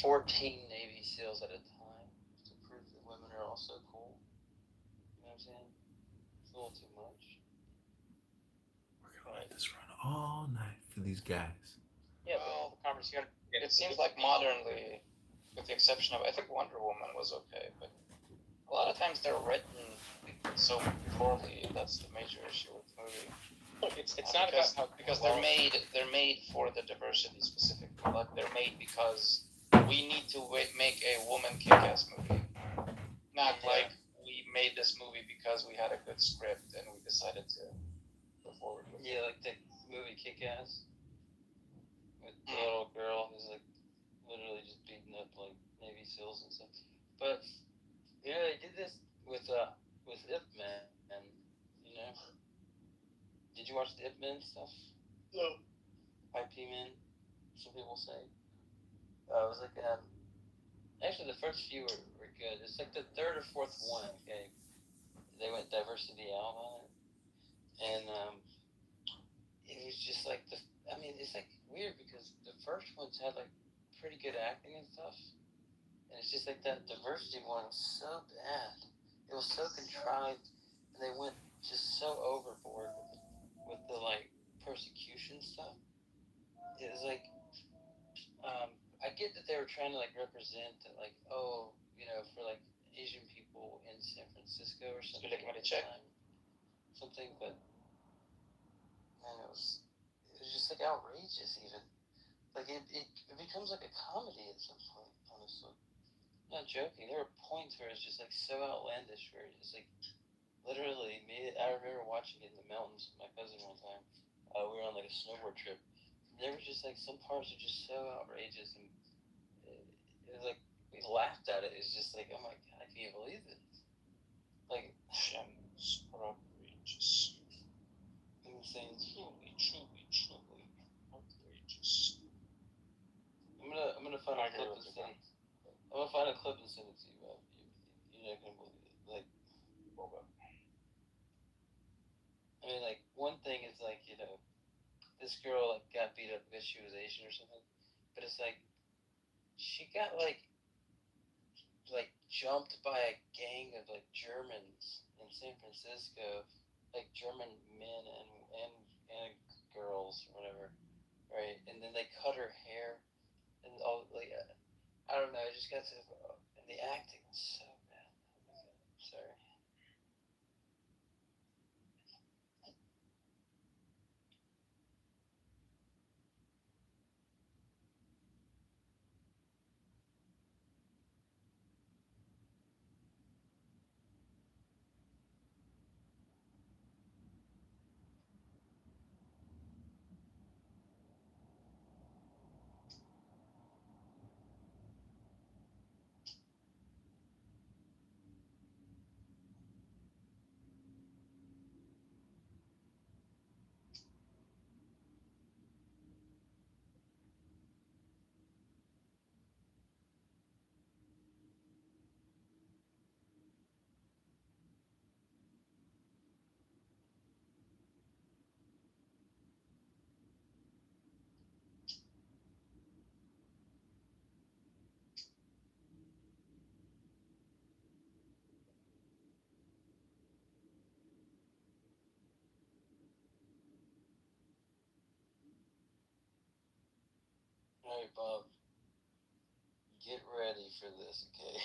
14 Navy SEALs at a time to prove that women are also cool. You know what I'm saying? It's a little too much. We're gonna let this run all night for these guys. Yeah, well, the conversation. It seems like modernly, with the exception of I think Wonder Woman was okay, but a lot of times they're written so poorly. That's the major issue with the movie. It's not because they're made for the diversity specifically. Like they're made because we need to make a woman kick-ass movie. Not like we made this movie because we had a good script and we decided to go forward with it. Yeah, like the movie Kick-Ass with the little girl who's like literally just beating up like Navy SEALs and stuff. But they did this with with Ip Man, you know. Did you watch the Ip Man stuff? No. IP Man, some people say. It was like actually the first few were good. It's like the third or fourth one. Okay, they went diversity out on it, and it was just like I mean, it's like weird because the first ones had like pretty good acting and stuff, and it's just like that diversity one was so bad. It was so contrived, and they went just so overboard with the like persecution stuff. It was like I get that they were trying to like represent that, like, oh, you know, for like Asian people in San Francisco or something. Did they come out to check? Something, but man, it was just like outrageous. Even like it becomes like a comedy at some point. Honestly, I'm not joking. There were points where it's just like so outlandish, where it's like literally me. I remember watching it in the mountains with my cousin one time. We were on like a snowboard trip. There was just like some parts are just so outrageous, and it was like we laughed at it. It's just like, oh my god, I can't believe it. Like, Gems are outrageous. insane. Truly outrageous. I'm gonna find a clip and send it. I'm gonna find a clip and send it to you, Bob. You're not gonna believe it. Like, I mean, like one thing is like, you know, this girl like got beat up because she was Asian or something, but it's like she got like jumped by a gang of like Germans in San Francisco, like German men and girls or whatever, right? And then they cut her hair and all like I don't know. I just got to and the acting was so bad. Oh my god, sorry. All right, Bob. Get ready for this, okay?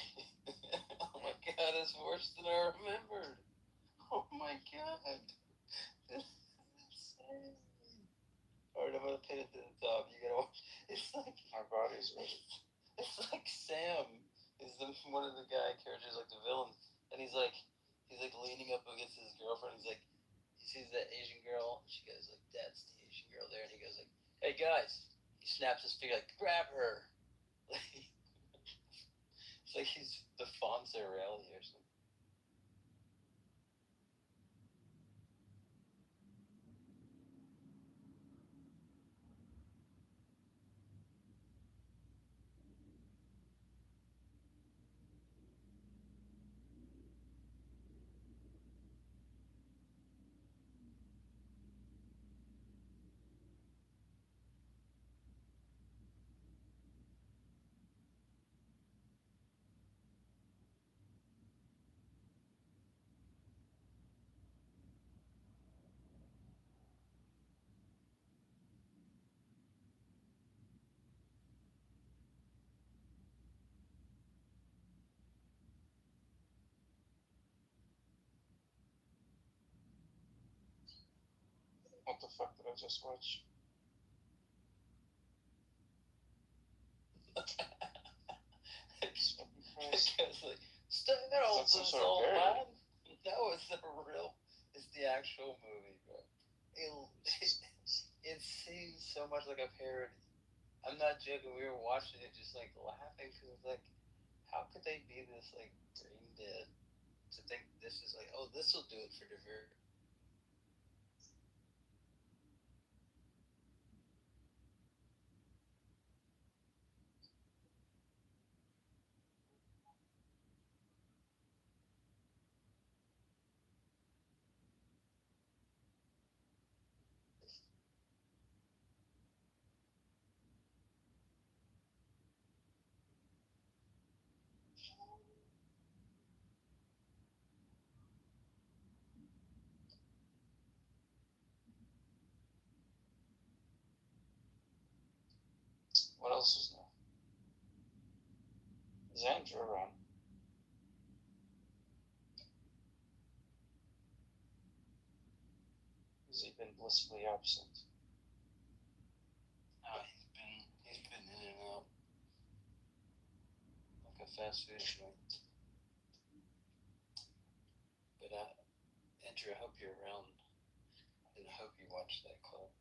Oh my god, it's worse than I remembered. Oh my god. This is insane. Alright, I'm gonna pin it to the top. You gotta watch. It's like Our bodies are. it's like Sam is one of the guy characters, like the villain, and he's like leaning up against his girlfriend. He's like, he sees that Asian girl, and she goes like, "That's the Asian girl there," and he goes like, "Hey guys," he snaps his finger like, "Grab her." Like, it's like he's the Fonz Rally or something. What the fuck did I just watch? It's Fucking Christ. like, stay there, old That's some sort of old parody. man. No, it's the real. It's the actual movie, bro. It seems so much like a parody. I'm not joking. We were watching it, just like laughing because it's like, how could they be this like brain dead? to think this is like, oh, this will do it for divert. What else is new? Is Andrew around? Has he been blissfully absent? Oh, he's been in and out like a fast food joint. But Andrew, I hope you're around, and I hope you watch that clip.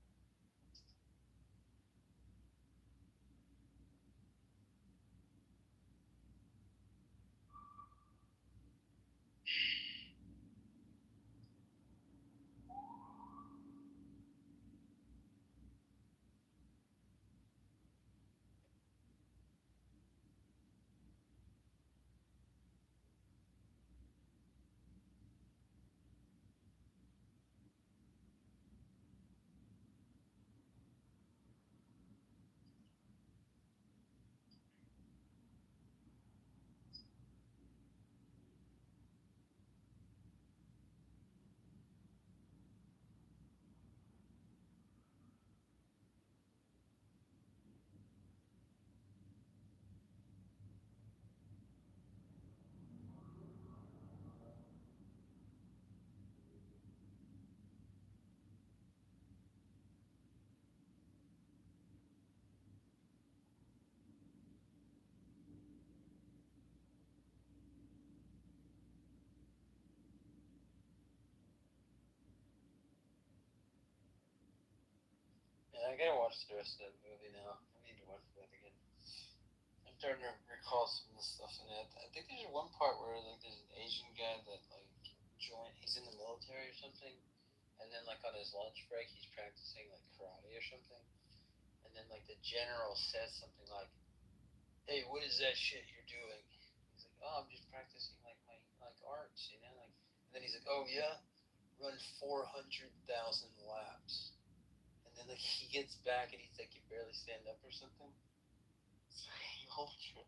Yeah, I gotta watch the rest of that movie now. I need to watch that again. I'm starting to recall some of the stuff in it. I think there's one part where like there's an Asian guy that like joined. He's in the military or something, and then like on his lunch break he's practicing like karate or something, and then like the general says something like, "Hey, what is that shit you're doing?" He's like, "Oh, I'm just practicing like my like arts, you know." Like, and then he's like, "Oh yeah, run 400,000 laps." And then like he gets back and he's like, "You barely stand up or something." It's like, holy shit.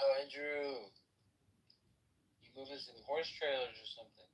Oh, Andrew, you moving some horse trailers or something?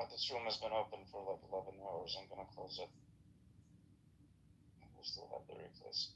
this room has been open for like 11 hours. I'm gonna close it. We'll still have the replays.